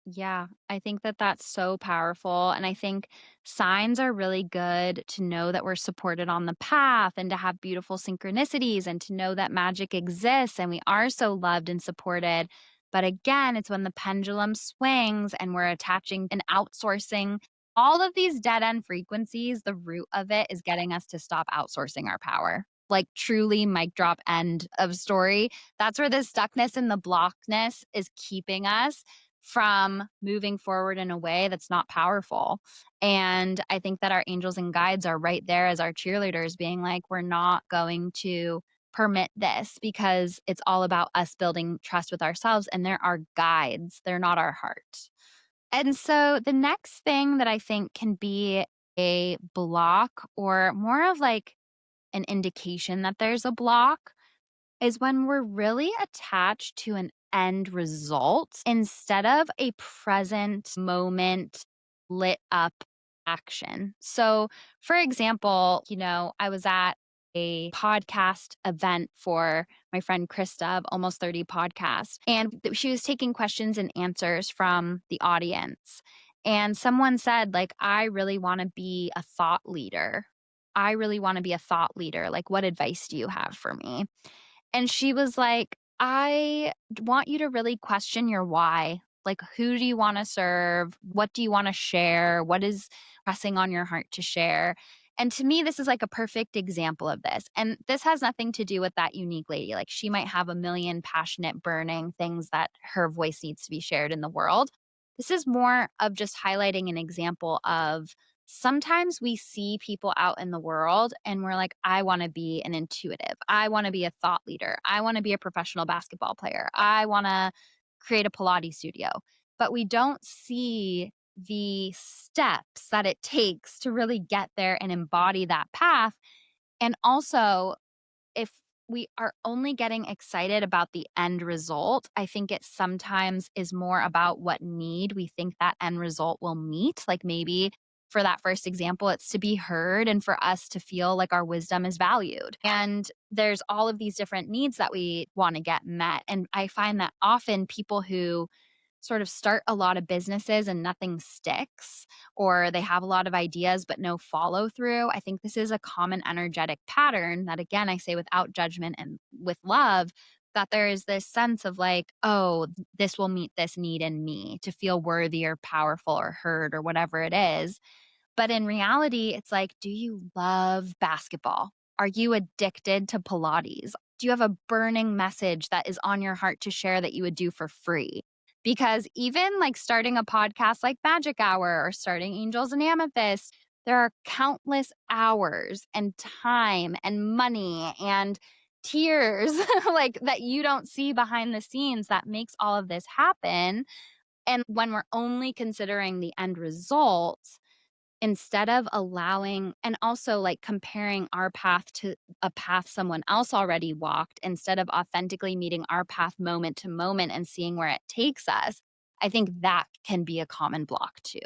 Yeah, I think that that's so powerful. And I think signs are really good to know that we're supported on the path and to have beautiful synchronicities and to know that magic exists and we are so loved and supported. But again, it's when the pendulum swings and we're attaching and outsourcing all of these dead end frequencies. The root of it is getting us to stop outsourcing our power. Like truly mic drop end of story. That's where the stuckness and the blockness is keeping us from moving forward in a way that's not powerful. And I think that our angels and guides are right there as our cheerleaders, being like, we're not going to permit this because it's all about us building trust with ourselves. And they're our guides, they're not our heart. And so the next thing that I think can be a block or more of like an indication that there's a block is when we're really attached to an end result instead of a present moment lit up action. So, for example, I was at a podcast event for my friend Krista of Almost 30 Podcast, and she was taking questions and answers from the audience. And someone said, like, I really want to be a thought leader. I really want to be a thought leader. Like, what advice do you have for me? And she was like, I want you to really question your why. Like, who do you want to serve? What do you want to share? What is pressing on your heart to share? And to me, this is like a perfect example of this. And this has nothing to do with that unique lady. Like, she might have a million passionate, burning things that her voice needs to be shared in the world. This is more of just highlighting an example of sometimes we see people out in the world and we're like, I want to be an intuitive. I want to be a thought leader. I want to be a professional basketball player. I want to create a Pilates studio. But we don't see the steps that it takes to really get there and embody that path. And also, if we are only getting excited about the end result, I think it sometimes is more about what need we think that end result will meet. Like maybe for that first example, it's to be heard and for us to feel like our wisdom is valued. And there's all of these different needs that we want to get met. And I find that often people who sort of start a lot of businesses and nothing sticks, or they have a lot of ideas but no follow through. I think this is a common energetic pattern that, again, I say without judgment and with love, that there is this sense of like, oh, this will meet this need in me to feel worthy or powerful or heard or whatever it is. But in reality, it's like, do you love basketball? Are you addicted to Pilates? Do you have a burning message that is on your heart to share that you would do for free? Because even like starting a podcast like Magic Hour or starting Angels and Amethyst, there are countless hours and time and money and tears like that you don't see behind the scenes that makes all of this happen. And when we're only considering the end result, instead of allowing and also, like, comparing our path to a path someone else already walked, instead of authentically meeting our path moment to moment and seeing where it takes us, I think that can be a common block too.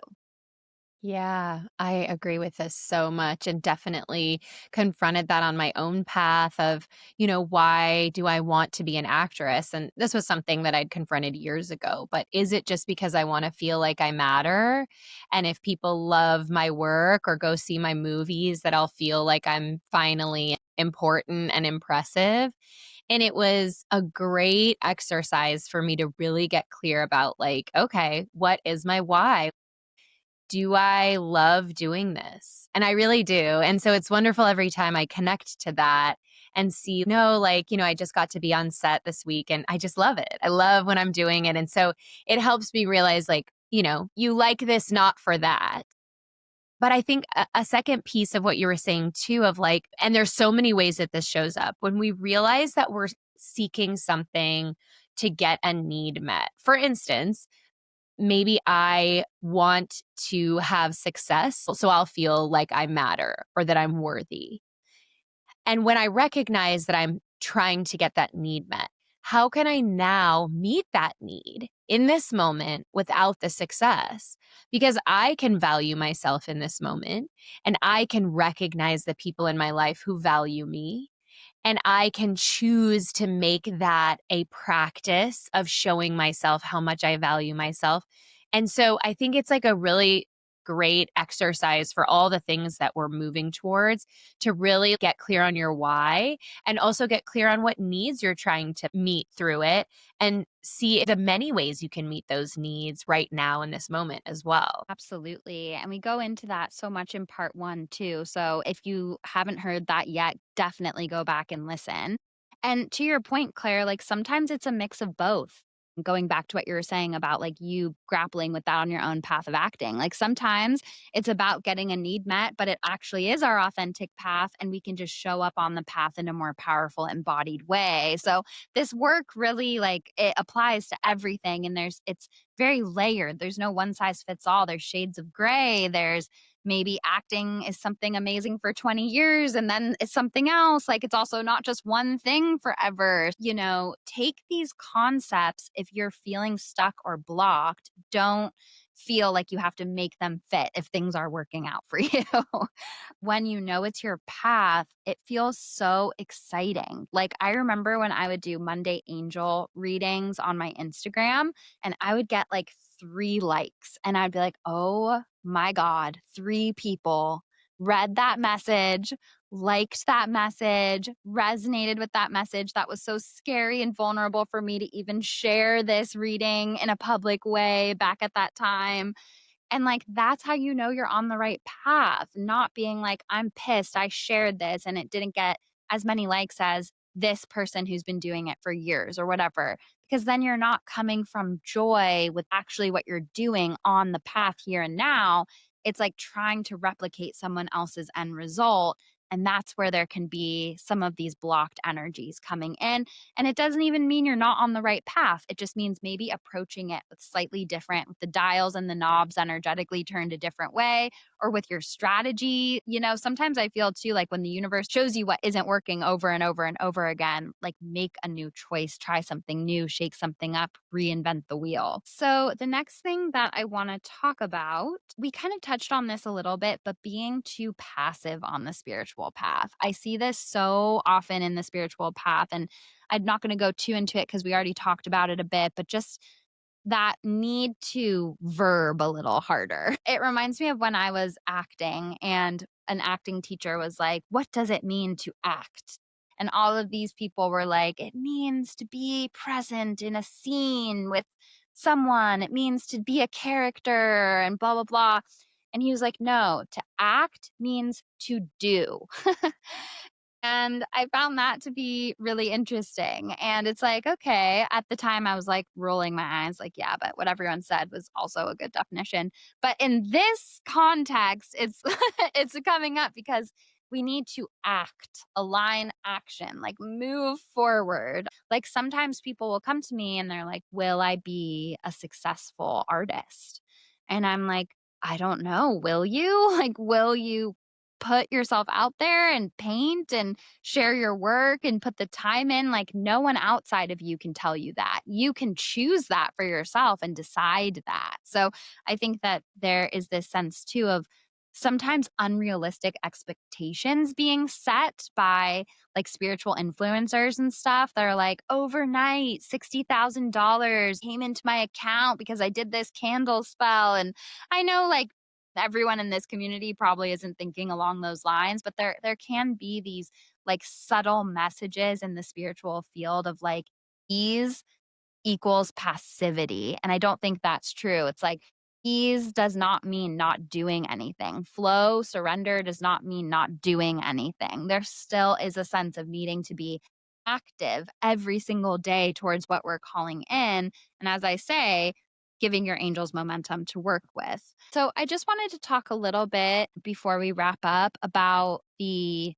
Yeah, I agree with this so much and definitely confronted that on my own path of, why do I want to be an actress? And this was something that I'd confronted years ago. But is it just because I want to feel like I matter? And if people love my work or go see my movies, that I'll feel like I'm finally important and impressive? And it was a great exercise for me to really get clear about, like, okay, what is my why? do I love doing this? And I really do. And so it's wonderful every time I connect to that and see, no, like, I just got to be on set this week and I just love it. I love when I'm doing it. And so it helps me realize, like, you like this not for that. But I think a second piece of what you were saying too, of like, and there's so many ways that this shows up when we realize that we're seeking something to get a need met. For instance, maybe I want to have success, so I'll feel like I matter or that I'm worthy. And when I recognize that I'm trying to get that need met, how can I now meet that need in this moment without the success? Because I can value myself in this moment and I can recognize the people in my life who value me. And I can choose to make that a practice of showing myself how much I value myself. And so I think it's like a really great exercise for all the things that we're moving towards to really get clear on your why and also get clear on what needs you're trying to meet through it and see the many ways you can meet those needs right now in this moment as well.
Absolutely. And we go into that so much in part one, too. So if you haven't heard that yet, definitely go back and listen. And to your point, Claire, like sometimes it's a mix of both. Going back to what you were saying about like you grappling with that on your own path of acting. Like sometimes it's about getting a need met, but it actually is our authentic path. And we can just show up on the path in a more powerful, embodied way. So this work really like it applies to everything. And it's very layered. There's no one size fits all. There's shades of gray. There's maybe acting is something amazing for 20 years and then it's something else. Like it's also not just one thing forever. Take these concepts if you're feeling stuck or blocked. Don't feel like you have to make them fit if things are working out for you. When you know it's your path, it feels so exciting. Like I remember when I would do Monday angel readings on my Instagram and I would get like 3 likes and I'd be like, "Oh my god, 3 people read that message, liked that message, resonated with that message. That was so scary and vulnerable for me to even share this reading in a public way back at that time." And like, that's how you know you're on the right path, not being like, I'm pissed. I shared this and it didn't get as many likes as this person who's been doing it for years or whatever. Because then you're not coming from joy with actually what you're doing on the path here and now. It's like trying to replicate someone else's end result. And that's where there can be some of these blocked energies coming in. And it doesn't even mean you're not on the right path. It just means maybe approaching it with slightly different, with the dials and the knobs energetically turned a different way, or with your strategy. Sometimes I feel too like when the universe shows you what isn't working over and over and over again, like make a new choice, try something new, shake something up, reinvent the wheel. So, the next thing that I want to talk about, we kind of touched on this a little bit, but being too passive on the spiritual path. I see this so often in the spiritual path, and I'm not going to go too into it because we already talked about it a bit, but just that need to verb a little harder. It reminds me of when I was acting and an acting teacher was like, "What does it mean to act?" And all of these people were like, "It means to be present in a scene with someone. It means to be a character and blah, blah, blah." And he was like, "No, to act means to do." And I found that to be really interesting. And it's like, okay, at the time I was like rolling my eyes, like, yeah, but what everyone said was also a good definition. But in this context, it's it's coming up because we need to act, align action, like move forward. Like sometimes people will come to me and they're like, will I be a successful artist? And I'm like, I don't know. Will you? Like, will you put yourself out there and paint and share your work and put the time in? Like, no one outside of you can tell you that. You can choose that for yourself and decide that. So I think that there is this sense too of sometimes unrealistic expectations being set by like spiritual influencers and stuff that are like, overnight $60,000 came into my account because I did this candle spell. And I know like everyone in this community probably isn't thinking along those lines, but there can be these like subtle messages in the spiritual field of like ease equals passivity. And I don't think that's true. It's like Ease does not mean not doing anything. Flow, surrender does not mean not doing anything. There still is a sense of needing to be active every single day towards what we're calling in. And as I say, giving your angels momentum to work with. So I just wanted to talk a little bit before we wrap up about the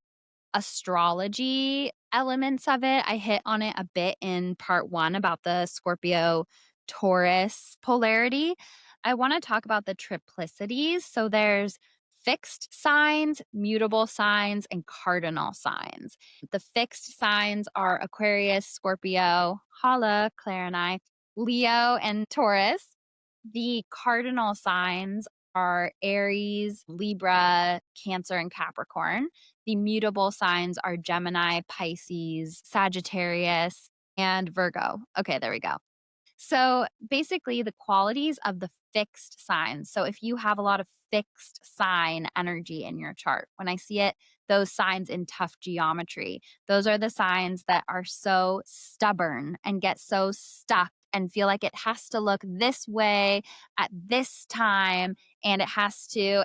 astrology elements of it. I hit on it a bit in part 1 about the Scorpio Taurus polarity. I want to talk about the triplicities. So there's fixed signs, mutable signs, and cardinal signs. The fixed signs are Aquarius, Scorpio, Hala, Claire and I, Leo, and Taurus. The cardinal signs are Aries, Libra, Cancer, and Capricorn. The mutable signs are Gemini, Pisces, Sagittarius, and Virgo. Okay, there we go. So basically, the qualities of the fixed signs. So if you have a lot of fixed sign energy in your chart, when I see it, those signs in tough geometry, those are the signs that are so stubborn and get so stuck and feel like it has to look this way at this time. And it has to,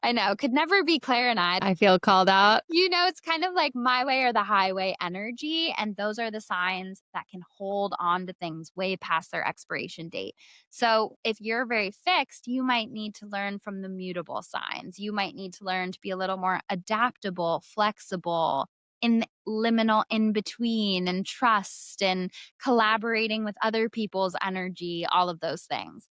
I know, could never be Claire and
I feel called out.
it's kind of like my way or the highway energy. And those are the signs that can hold on to things way past their expiration date. So if you're very fixed, you might need to learn from the mutable signs. You might need to learn to be a little more adaptable, flexible, in liminal in between, and trust and collaborating with other people's energy, all of those things.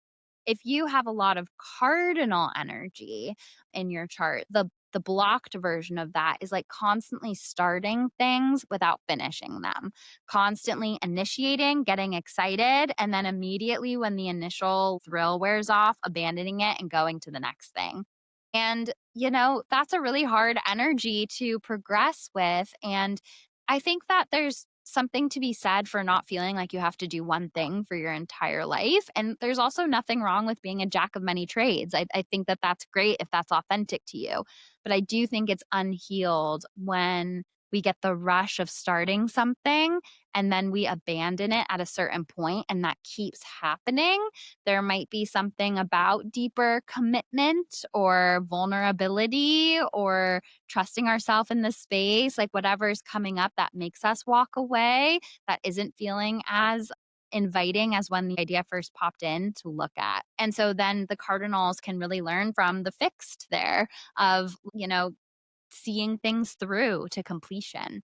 If you have a lot of cardinal energy in your chart, the blocked version of that is like constantly starting things without finishing them, constantly initiating, getting excited, and then immediately when the initial thrill wears off, abandoning it and going to the next thing. And, that's a really hard energy to progress with. And I think that there's something to be said for not feeling like you have to do one thing for your entire life. And there's also nothing wrong with being a jack of many trades. I think that that's great if that's authentic to you. But I do think it's unhealed when we get the rush of starting something and then we abandon it at a certain point and that keeps happening. There might be something about deeper commitment or vulnerability or trusting ourselves in the space, like whatever's coming up that makes us walk away, that isn't feeling as inviting as when the idea first popped in to look at. And so then the cardinals can really learn from the fixed there of, seeing things through to completion.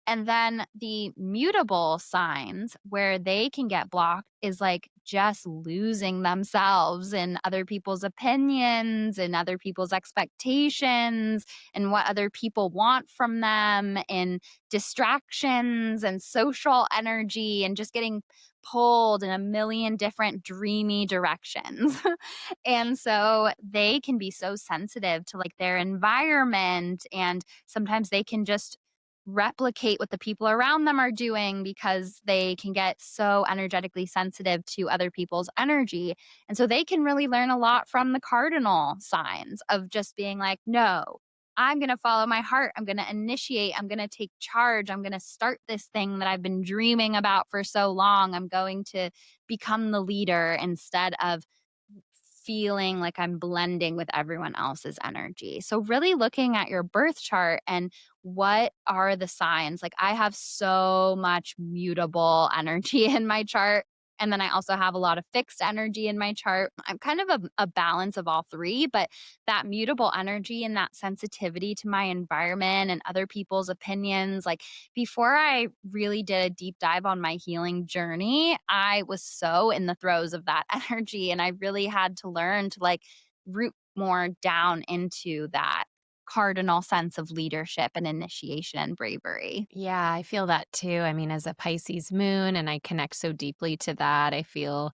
And then the mutable signs where they can get blocked is like just losing themselves in other people's opinions and other people's expectations and what other people want from them and distractions and social energy and just getting pulled in a million different dreamy directions. And so they can be so sensitive to like their environment and sometimes they can just replicate what the people around them are doing because they can get so energetically sensitive to other people's energy. And so they can really learn a lot from the cardinal signs of just being like, no, I'm going to follow my heart. I'm going to initiate. I'm going to take charge. I'm going to start this thing that I've been dreaming about for so long. I'm going to become the leader instead of feeling like I'm blending with everyone else's energy. So, really looking at your birth chart and what are the signs? Like, I have so much mutable energy in my chart. And then I also have a lot of fixed energy in my chart. I'm kind of a balance of all three, but that mutable energy and that sensitivity to my environment and other people's opinions, like before I really did a deep dive on my healing journey, I was so in the throes of that energy. And I really had to learn to like root more down into that cardinal sense of leadership and initiation and bravery.
Yeah, I feel that too. I mean, as a Pisces moon, and I connect so deeply to that, I feel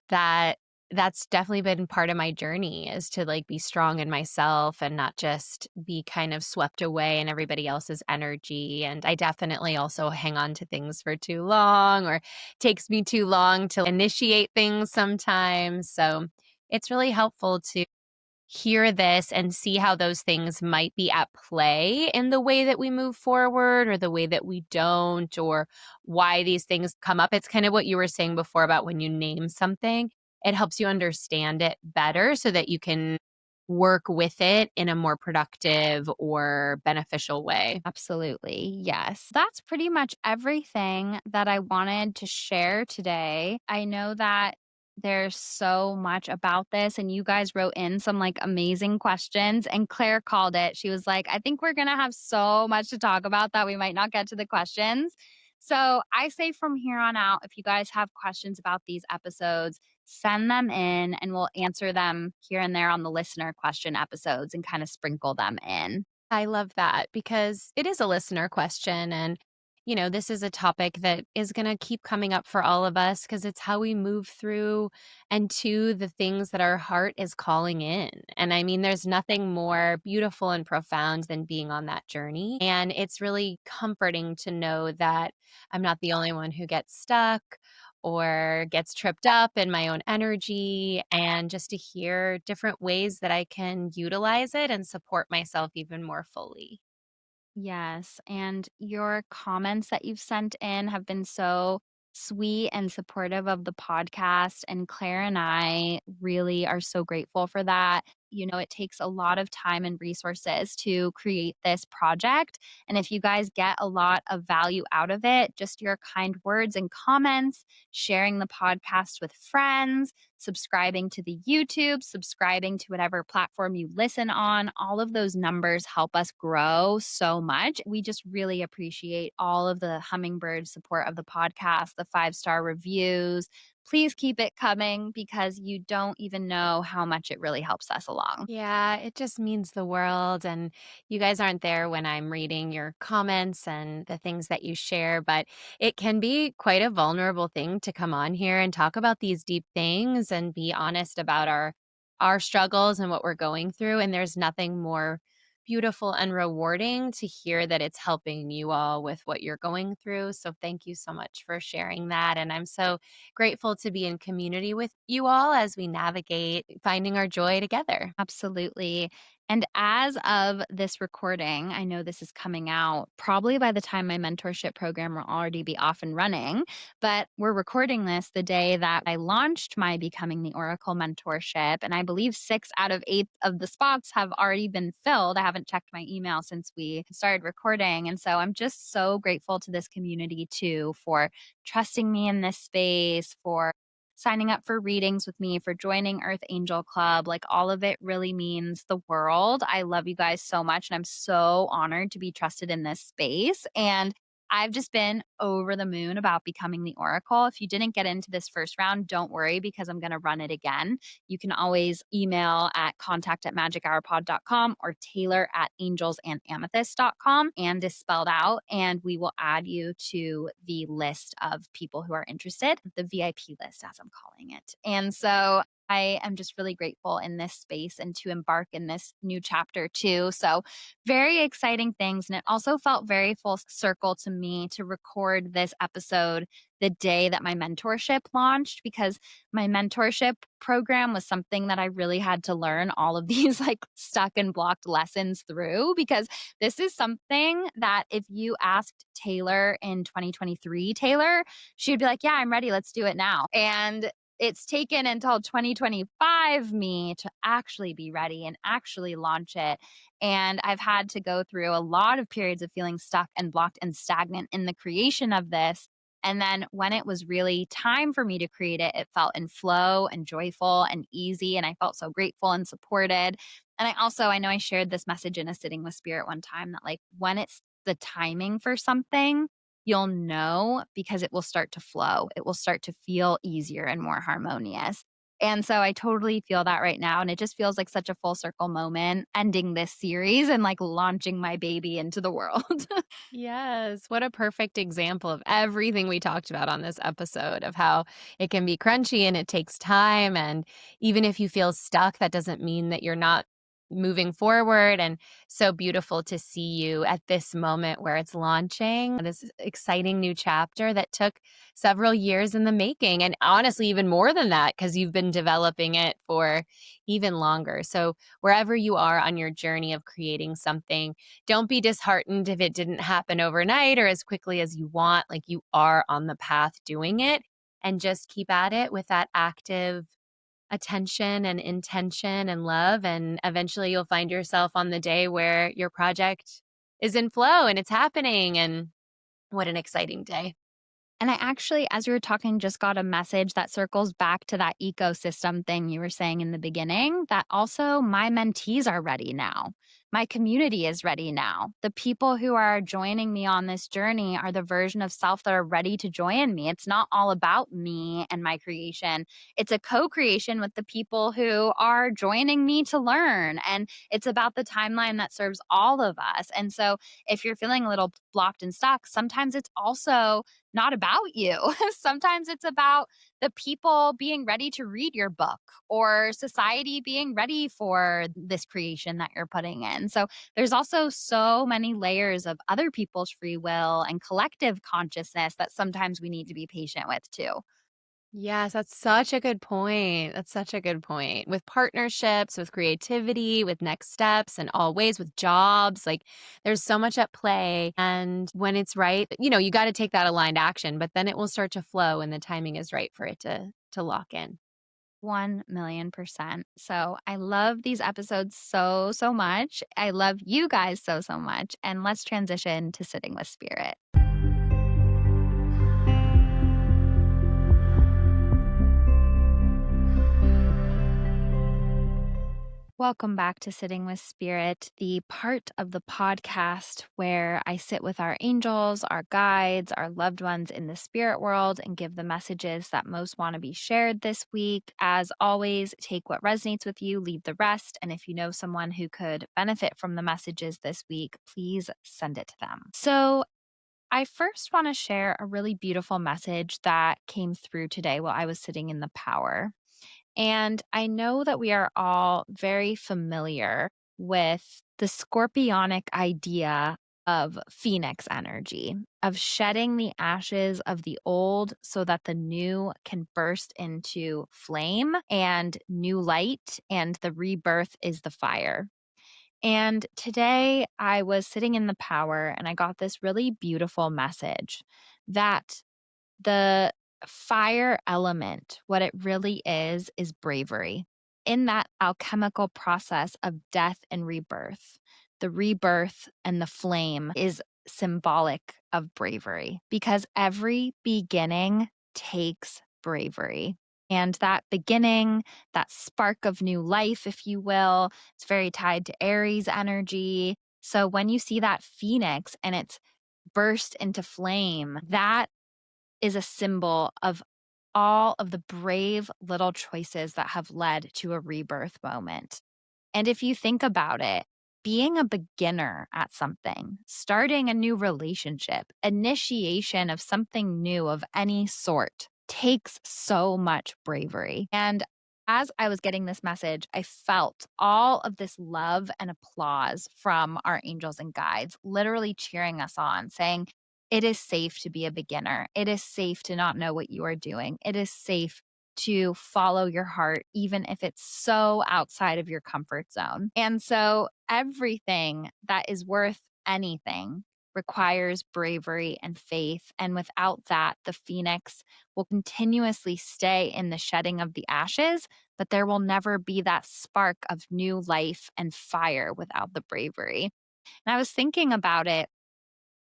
that that's definitely been part of my journey is to like be strong in myself and not just be kind of swept away in everybody else's energy. And I definitely also hang on to things for too long or takes me too long to initiate things sometimes. So it's really helpful to hear this and see how those things might be at play in the way that we move forward or the way that we don't or why these things come up. It's kind of what you were saying before about when you name something. it helps you understand it better so that you can work with it in a more productive or beneficial way.
Absolutely. Yes. That's pretty much everything that I wanted to share today. I know that there's so much about this, and you guys wrote in some like amazing questions. And Claire called it. She was like, I think we're going to have so much to talk about that we might not get to the questions. So I say from here on out, if you guys have questions about these episodes, send them in and we'll answer them here and there on the listener question episodes and kind of sprinkle them in.
I love that because it is a listener question. And, this is a topic that is going to keep coming up for all of us because it's how we move through and to the things that our heart is calling in. And I mean, there's nothing more beautiful and profound than being on that journey. And it's really comforting to know that I'm not the only one who gets stuck or gets tripped up in my own energy, and just to hear different ways that I can utilize it and support myself even more fully.
Yes, and your comments that you've sent in have been so sweet and supportive of the podcast, and Claire and I really are so grateful for that. It takes a lot of time and resources to create this project, and if you guys get a lot of value out of it, just your kind words and comments, sharing the podcast with friends, subscribing to the YouTube, subscribing to whatever platform you listen on. All of those numbers help us grow so much. We just really appreciate all of the hummingbird support of the podcast, the 5-star reviews. Please keep it coming because you don't even know how much it really helps us along.
Yeah, it just means the world. And you guys aren't there when I'm reading your comments and the things that you share, but it can be quite a vulnerable thing to come on here and talk about these deep things and be honest about our struggles and what we're going through. And there's nothing more beautiful and rewarding to hear that it's helping you all with what you're going through. So thank you so much for sharing that. And I'm so grateful to be in community with you all as we navigate finding our joy together.
Absolutely. And as of this recording, I know this is coming out probably by the time my mentorship program will already be off and running, but we're recording this the day that I launched my Becoming the Oracle mentorship. And I believe 6 out of 8 of the spots have already been filled. I haven't checked my email since we started recording. And so I'm just so grateful to this community too for trusting me in this space, for signing up for readings with me, for joining Earth Angel Club. Like all of it really means the world. I love you guys so much. And I'm so honored to be trusted in this space. And I've just been over the moon about becoming the Oracle. If you didn't get into this first round, don't worry because I'm going to run it again. You can always email at contact@magichourpod.com or Taylor at angelsandamethyst.com, and is spelled out. And we will add you to the list of people who are interested, the VIP list, as I'm calling it. And so I am just really grateful in this space and to embark in this new chapter too. So, very exciting things. And it also felt very full circle to me to record this episode the day that my mentorship launched because my mentorship program was something that I really had to learn all of these like stuck and blocked lessons through because this is something that if you asked Taylor in 2023, Taylor, she'd be like, "Yeah, I'm ready. Let's do it now." And it's taken until 2025 me to actually be ready and actually launch it. And I've had to go through a lot of periods of feeling stuck and blocked and stagnant in the creation of this. And then when it was really time for me to create it, it felt in flow and joyful and easy. And I felt so grateful and supported. And I know I shared this message in a sitting with spirit one time that like when it's the timing for something, you'll know because it will start to flow. It will start to feel easier and more harmonious. And so I totally feel that right now. And it just feels like such a full circle moment ending this series and like launching my baby into the world.
Yes. What a perfect example of everything we talked about on this episode of how it can be crunchy and it takes time. And even if you feel stuck, that doesn't mean that you're not moving forward. And so beautiful to see you at this moment where it's launching this exciting new chapter that took several years in the making. And honestly, even more than that, because you've been developing it for even longer. So wherever you are on your journey of creating something, don't be disheartened if it didn't happen overnight or as quickly as you want. Like you are on the path doing it, and just keep at it with that active attention and intention and love. And eventually you'll find yourself on the day where your project is in flow and it's happening. And what an exciting day.
And I actually, as we were talking, just got a message that circles back to that ecosystem thing you were saying in the beginning that also my mentees are ready now. My community is ready now. The people who are joining me on this journey are the version of self that are ready to join me. It's not all about me and my creation. It's a co creation with the people who are joining me to learn. And it's about the timeline that serves all of us. And so if you're feeling a little blocked and stuck, sometimes it's also not about you. Sometimes it's about the people being ready to read your book or society being ready for this creation that you're putting in. So there's also so many layers of other people's free will and collective consciousness that sometimes we need to be patient with too.
Yes, that's such a good point. That's such a good point. With partnerships, with creativity, with next steps, and always with jobs, like there's so much at play. And when it's right, you got to take that aligned action, but then it will start to flow and the timing is right for it to lock in.
1,000,000%. So I love these episodes so, so much. I love you guys so, so much. And let's transition to sitting with spirit. Welcome back to Sitting with Spirit, the part of the podcast where I sit with our angels, our guides, our loved ones in the spirit world and give the messages that most want to be shared this week. As always, take what resonates with you, leave the rest. And if you know someone who could benefit from the messages this week, please send it to them. So, I first want to share a really beautiful message that came through today while I was sitting in the power. And I know that we are all very familiar with the scorpionic idea of phoenix energy, of shedding the ashes of the old so that the new can burst into flame and new light, and the rebirth is the fire. And today I was sitting in the power and I got this really beautiful message that the fire element, what it really is bravery. In that alchemical process of death and rebirth, the rebirth and the flame is symbolic of bravery because every beginning takes bravery. And that beginning, that spark of new life, if you will, it's very tied to Aries energy. So when you see that phoenix and it's burst into flame, that is a symbol of all of the brave little choices that have led to a rebirth moment. And if you think about it, being a beginner at something, starting a new relationship, initiation of something new of any sort takes so much bravery. And as I was getting this message, I felt all of this love and applause from our angels and guides, literally cheering us on, saying, it is safe to be a beginner. It is safe to not know what you are doing. It is safe to follow your heart, even if it's so outside of your comfort zone. And so everything that is worth anything requires bravery and faith. And without that, the phoenix will continuously stay in the shedding of the ashes, but there will never be that spark of new life and fire without the bravery. And I was thinking about it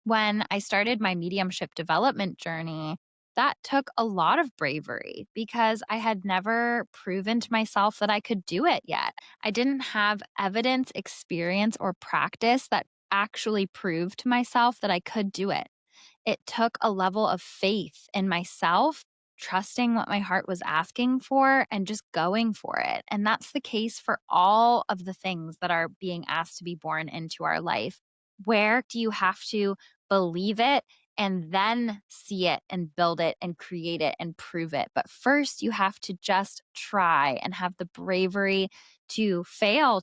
when I started my mediumship development journey, that took a lot of bravery because I had never proven to myself that I could do it yet. I didn't have evidence, experience, or practice that actually proved to myself that I could do it. It took a level of faith in myself, trusting what my heart was asking for and just going for it. And that's the case for all of the things that are being asked to be born into our life. Where do you have to believe it and then see it and build it and create it and prove it? But first, you have to just try and have the bravery to fail,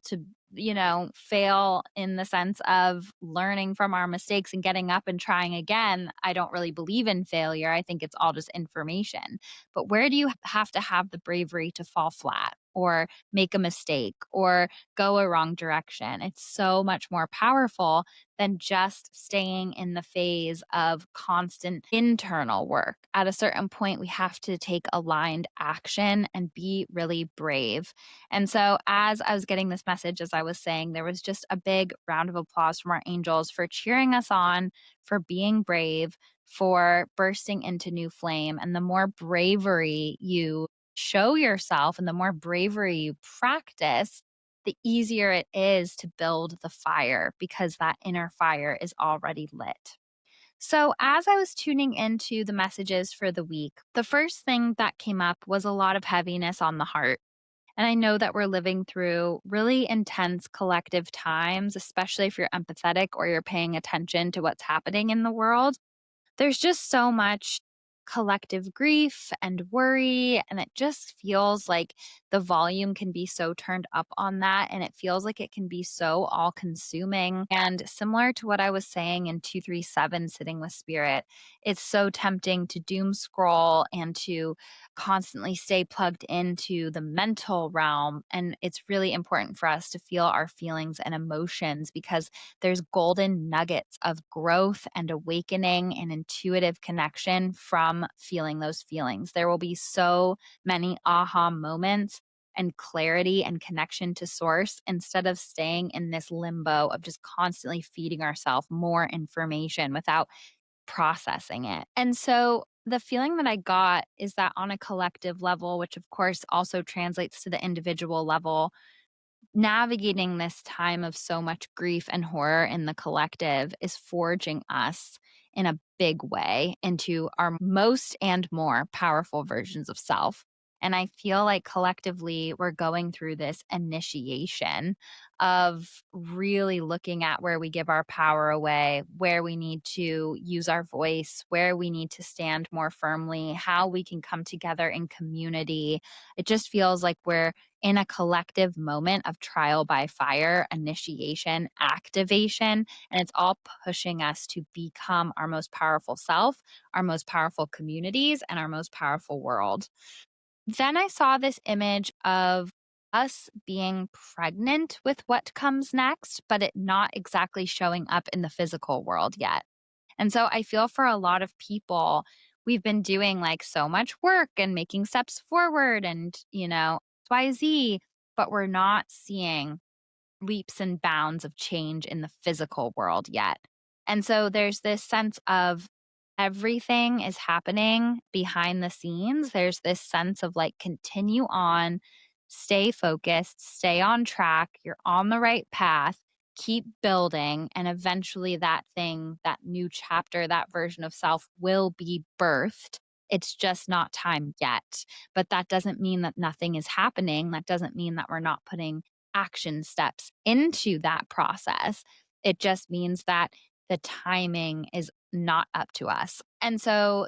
fail in the sense of learning from our mistakes and getting up and trying again. I don't really believe in failure. I think it's all just information. But where do you have to have the bravery to fall flat? or make a mistake or go a wrong direction. It's so much more powerful than just staying in the phase of constant internal work. At a certain point, we have to take aligned action and be really brave. And so, as I was getting this message, as I was saying, there was just a big round of applause from our angels for cheering us on, for being brave, for bursting into new flame. And the more bravery you show yourself and the more bravery you practice, the easier it is to build the fire because that inner fire is already lit. So, as I was tuning into the messages for the week, the first thing that came up was a lot of heaviness on the heart. And I know that we're living through really intense collective times, especially if you're empathetic or you're paying attention to what's happening in the world. There's just so much collective grief and worry, and it just feels like the volume can be so turned up on that, and it feels like it can be so all-consuming, and similar to what I was saying in 237 Sitting with Spirit, it's so tempting to doom scroll and to constantly stay plugged into the mental realm, and it's really important for us to feel our feelings and emotions because there's golden nuggets of growth and awakening and intuitive connection from feeling those feelings. There will be so many aha moments and clarity and connection to source instead of staying in this limbo of just constantly feeding ourselves more information without processing it. And so the feeling that I got is that on a collective level, which of course also translates to the individual level, navigating this time of so much grief and horror in the collective is forging us in a big way into our most and more powerful versions of self. And I feel like collectively we're going through this initiation of really looking at where we give our power away, where we need to use our voice, where we need to stand more firmly, how we can come together in community. It just feels like we're in a collective moment of trial by fire, initiation, activation, and it's all pushing us to become our most powerful self, our most powerful communities, and our most powerful world. Then I saw this image of us being pregnant with what comes next, but it not exactly showing up in the physical world yet. And so I feel for a lot of people, we've been doing like so much work and making steps forward and, XYZ, but we're not seeing leaps and bounds of change in the physical world yet. And so there's this sense of everything is happening behind the scenes. There's this sense of like, continue on, stay focused, stay on track. You're on the right path, keep building. And eventually, that thing, that new chapter, that version of self will be birthed. It's just not time yet. But that doesn't mean that nothing is happening. That doesn't mean that we're not putting action steps into that process. It just means that the timing is not up to us. And so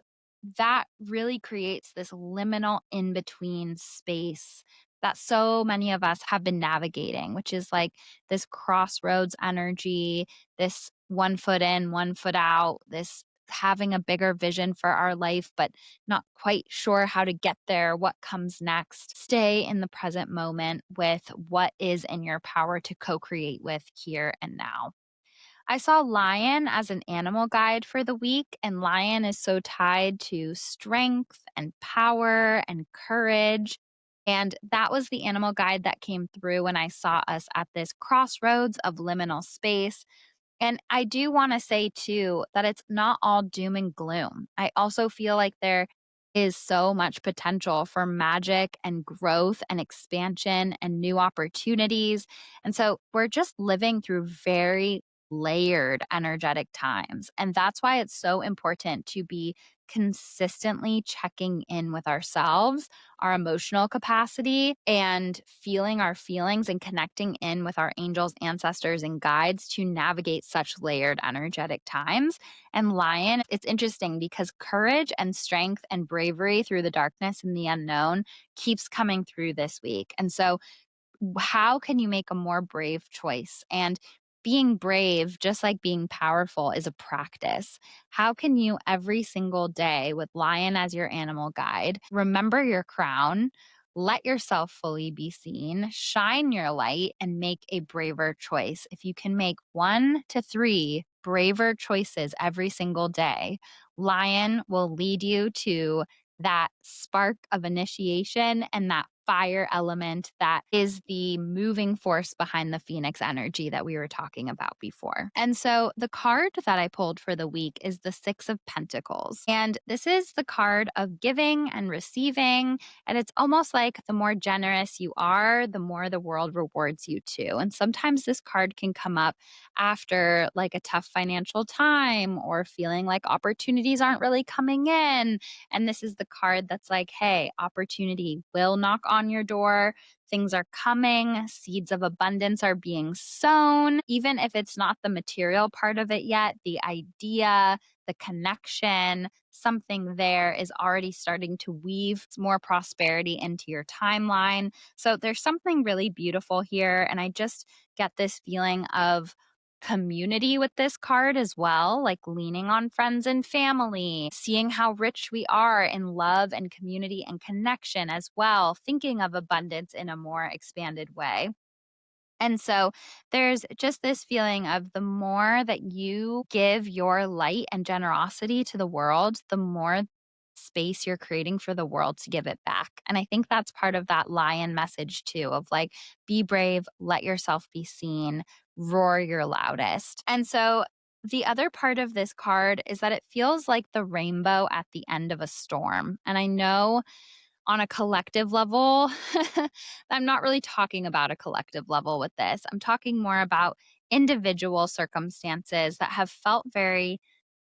that really creates this liminal in between space that so many of us have been navigating, which is like this crossroads energy, this one foot in, one foot out, this having a bigger vision for our life, but not quite sure how to get there, what comes next. Stay in the present moment with what is in your power to co create with here and now. I saw lion as an animal guide for the week, and lion is so tied to strength and power and courage. And that was the animal guide that came through when I saw us at this crossroads of liminal space. And I do wanna say too that it's not all doom and gloom. I also feel like there is so much potential for magic and growth and expansion and new opportunities. And so we're just living through very layered energetic times. And that's why it's so important to be consistently checking in with ourselves, our emotional capacity, and feeling our feelings and connecting in with our angels, ancestors, and guides to navigate such layered energetic times. And lion, it's interesting because courage and strength and bravery through the darkness and the unknown keeps coming through this week. And so how can you make a more brave choice? And being brave, just like being powerful, is a practice. How can you every single day with lion as your animal guide, remember your crown, let yourself fully be seen, shine your light, and make a braver choice. If you can make 1 to 3 braver choices every single day, Lion will lead you to that spark of initiation and that fire element that is the moving force behind the Phoenix energy that we were talking about before. And so the card that I pulled for the week is the Six of Pentacles. And this is the card of giving and receiving. And it's almost like the more generous you are, the more the world rewards you too. And sometimes this card can come up after like a tough financial time or feeling like opportunities aren't really coming in. And this is the card that's like, hey, opportunity will knock on your door. Things are coming. Seeds of abundance are being sown. Even if it's not the material part of it yet, the idea, the connection, something there is already starting to weave more prosperity into your timeline. So there's something really beautiful here. And I just get this feeling of community with this card as well, like leaning on friends and family, seeing how rich we are in love and community and connection as well, thinking of abundance in a more expanded way. And so there's just this feeling of the more that you give your light and generosity to the world, the more space you're creating for the world to give it back. And I think that's part of that lion message too of like, be brave, let yourself be seen, roar your loudest. And so the other part of this card is that it feels like the rainbow at the end of a storm. And I know on a collective level, I'm not really talking about a collective level with this. I'm talking more about individual circumstances that have felt very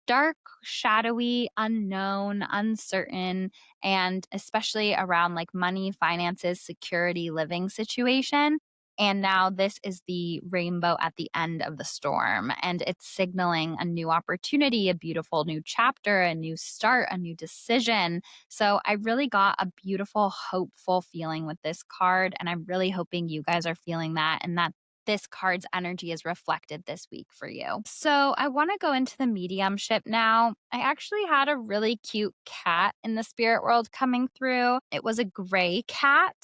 dark, shadowy, unknown, uncertain, and especially around like money, finances, security, living situation. And now this is the rainbow at the end of the storm. And it's signaling a new opportunity, a beautiful new chapter, a new start, a new decision. So I really got a beautiful, hopeful feeling with this card. And I'm really hoping you guys are feeling that and that this card's energy is reflected this week for you. So I want to go into the mediumship now. I actually had a really cute cat in the spirit world coming through. It was a gray cat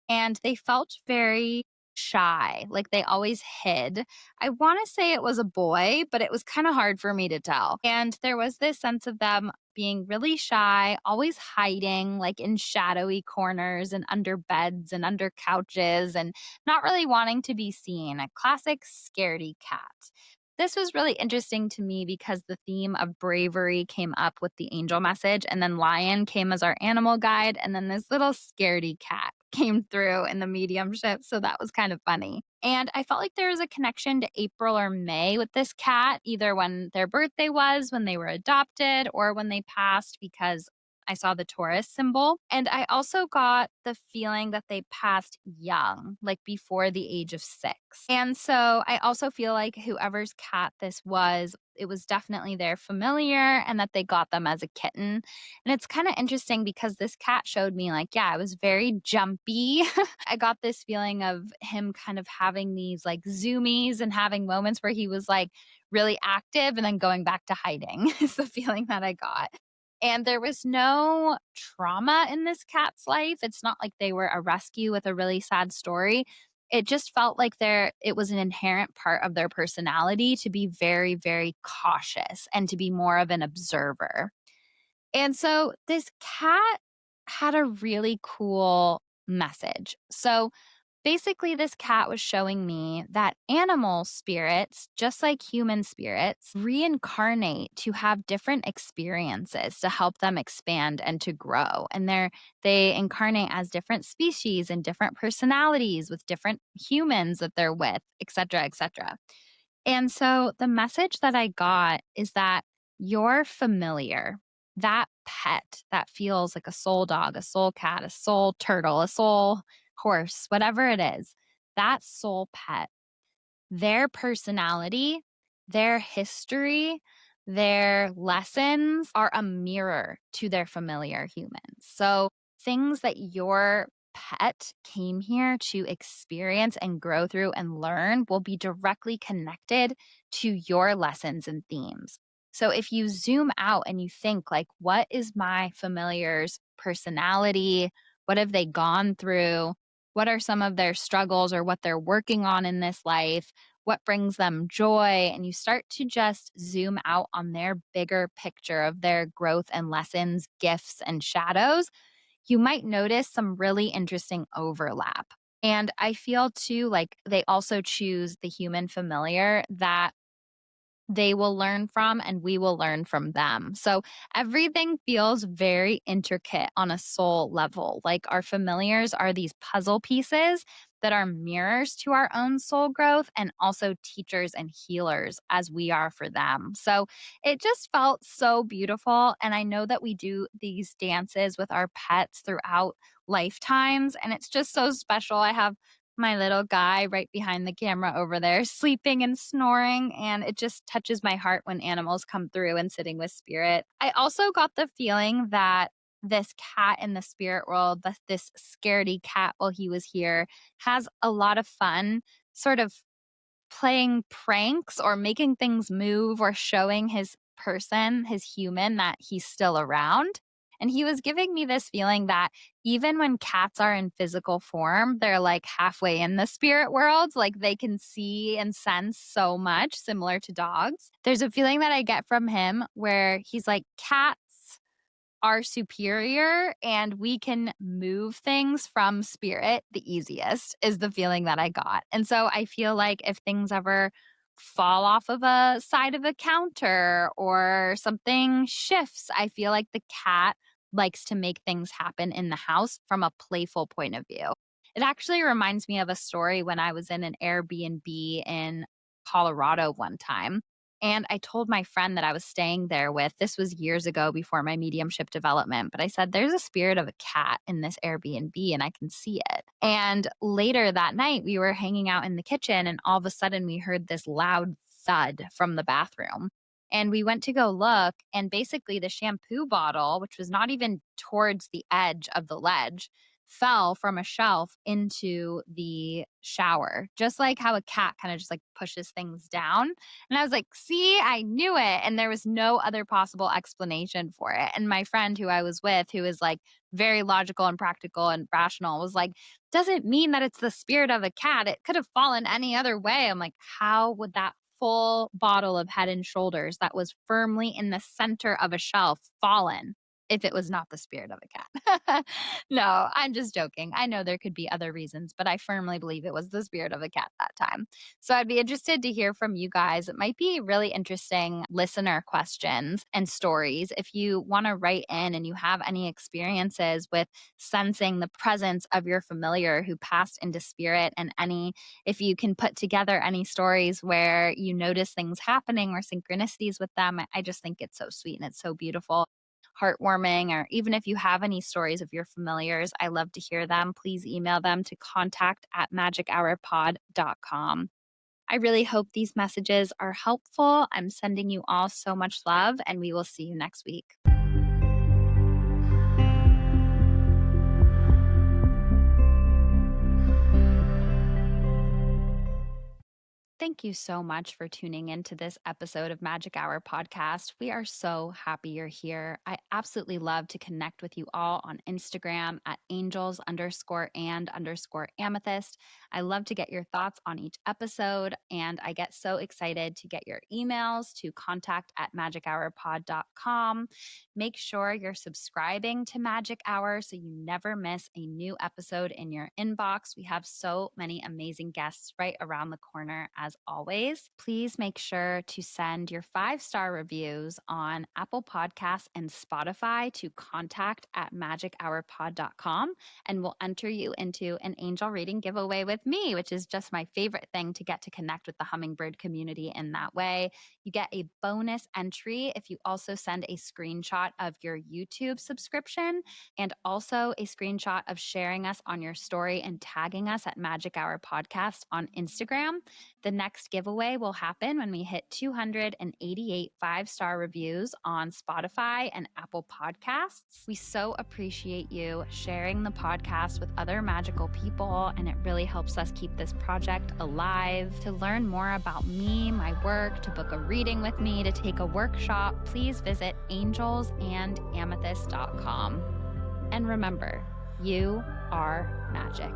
and they felt very shy, like they always hid. I want to say it was a boy, but it was kind of hard for me to tell. And there was this sense of them being really shy, always hiding like in shadowy corners and under beds and under couches and not really wanting to be seen. A classic scaredy cat. This was really interesting to me because the theme of bravery came up with the angel message, and then lion came as our animal guide, and then this little scaredy cat came through in the mediumship. So that was kind of funny. And I felt like there was a connection to April or May with this cat, either when their birthday was, when they were adopted, or when they passed, because I saw the Taurus symbol. And I also got the feeling that they passed young, like before the age of 6. And so I also feel like whoever's cat this was, it was definitely their familiar and that they got them as a kitten. And it's kind of interesting because this cat showed me, like, yeah, it was very jumpy. I got this feeling of him kind of having these like zoomies and having moments where he was like really active and then going back to hiding, is the feeling that I got. And there was no trauma in this cat's life. It's not like they were a rescue with a really sad story. It just felt like it was an inherent part of their personality to be very, very cautious and to be more of an observer. And so this cat had a really cool message. So basically, this cat was showing me that animal spirits, just like human spirits, reincarnate to have different experiences to help them expand and to grow. And they incarnate as different species and different personalities with different humans that they're with, et cetera, et cetera. And so the message that I got is that your familiar, that pet that feels like a soul dog, a soul cat, a soul turtle, a soul horse, whatever it is, that soul pet, their personality, their history, their lessons are a mirror to their familiar humans. So things that your pet came here to experience and grow through and learn will be directly connected to your lessons and themes. So if you zoom out and you think like, what is my familiar's personality? What have they gone through? What are some of their struggles or what they're working on in this life? What brings them joy? And you start to just zoom out on their bigger picture of their growth and lessons, gifts and shadows. You might notice some really interesting overlap. And I feel too like they also choose the human familiar that they will learn from and we will learn from them. So everything feels very intricate on a soul level. Like our familiars are these puzzle pieces that are mirrors to our own soul growth and also teachers and healers as we are for them. So it just felt so beautiful. And I know that we do these dances with our pets throughout lifetimes, and it's just so special. I have my little guy right behind the camera over there sleeping and snoring. And it just touches my heart when animals come through and sitting with spirit. I also got the feeling that this cat in the spirit world, this scaredy cat while he was here, has a lot of fun sort of playing pranks or making things move or showing his person, his human, that he's still around. And he was giving me this feeling that even when cats are in physical form, they're like halfway in the spirit world. Like they can see and sense so much, similar to dogs. There's a feeling that I get from him where he's like, cats are superior and we can move things from spirit the easiest, is the feeling that I got. And so I feel like if things ever fall off of a side of a counter or something shifts, I feel like the cat likes to make things happen in the house from a playful point of view. It actually reminds me of a story when I was in an Airbnb in Colorado one time. And I told my friend that I was staying there with, this was years ago before my mediumship development, but I said, there's a spirit of a cat in this Airbnb and I can see it. And later that night, we were hanging out in the kitchen and all of a sudden we heard this loud thud from the bathroom. And we went to go look, and basically the shampoo bottle, which was not even towards the edge of the ledge, fell from a shelf into the shower, just like how a cat kind of just like pushes things down. And I was like, see, I knew it. And there was no other possible explanation for it. And my friend who I was with, who is like very logical and practical and rational, was like, doesn't mean that it's the spirit of a cat. It could have fallen any other way. I'm like, how would that full bottle of Head and Shoulders that was firmly in the center of a shelf fallen if it was not the spirit of a cat? No, I'm just joking. I know there could be other reasons, but I firmly believe it was the spirit of a cat that time. So I'd be interested to hear from you guys. It might be really interesting listener questions and stories. If you want to write in and you have any experiences with sensing the presence of your familiar who passed into spirit, and any, if you can put together any stories where you notice things happening or synchronicities with them, I just think it's so sweet and it's so beautiful, heartwarming. Or even if you have any stories of your familiars, I love to hear them. Please email them to contact@magichourpod.com. I really hope these messages are helpful. I'm sending you all so much love, and we will see you next week. Thank you so much for tuning into this episode of Magic Hour podcast. We are so happy you're here. I absolutely love to connect with you all on Instagram at angels_and_amethyst. I love to get your thoughts on each episode, and I get so excited to get your emails to contact@magichourpod.com. Make sure you're subscribing to Magic Hour so you never miss a new episode in your inbox. We have so many amazing guests right around the corner as always. Please make sure to send your 5-star reviews on Apple Podcasts and Spotify to contact@magichourpod.com, and we'll enter you into an angel reading giveaway with me, which is just my favorite thing, to get to connect with the hummingbird community in that way. You get a bonus entry if you also send a screenshot of your YouTube subscription, and also a screenshot of sharing us on your story and tagging us at Magic Hour Podcast on Instagram. The next giveaway will happen when we hit 288 5-star reviews on Spotify and Apple Podcasts. We so appreciate you sharing the podcast with other magical people, and it really helps us keep this project alive. To learn more about me, my work, to book a reading with me, to take a workshop, please visit angelsandamethyst.com. And remember, You are magic.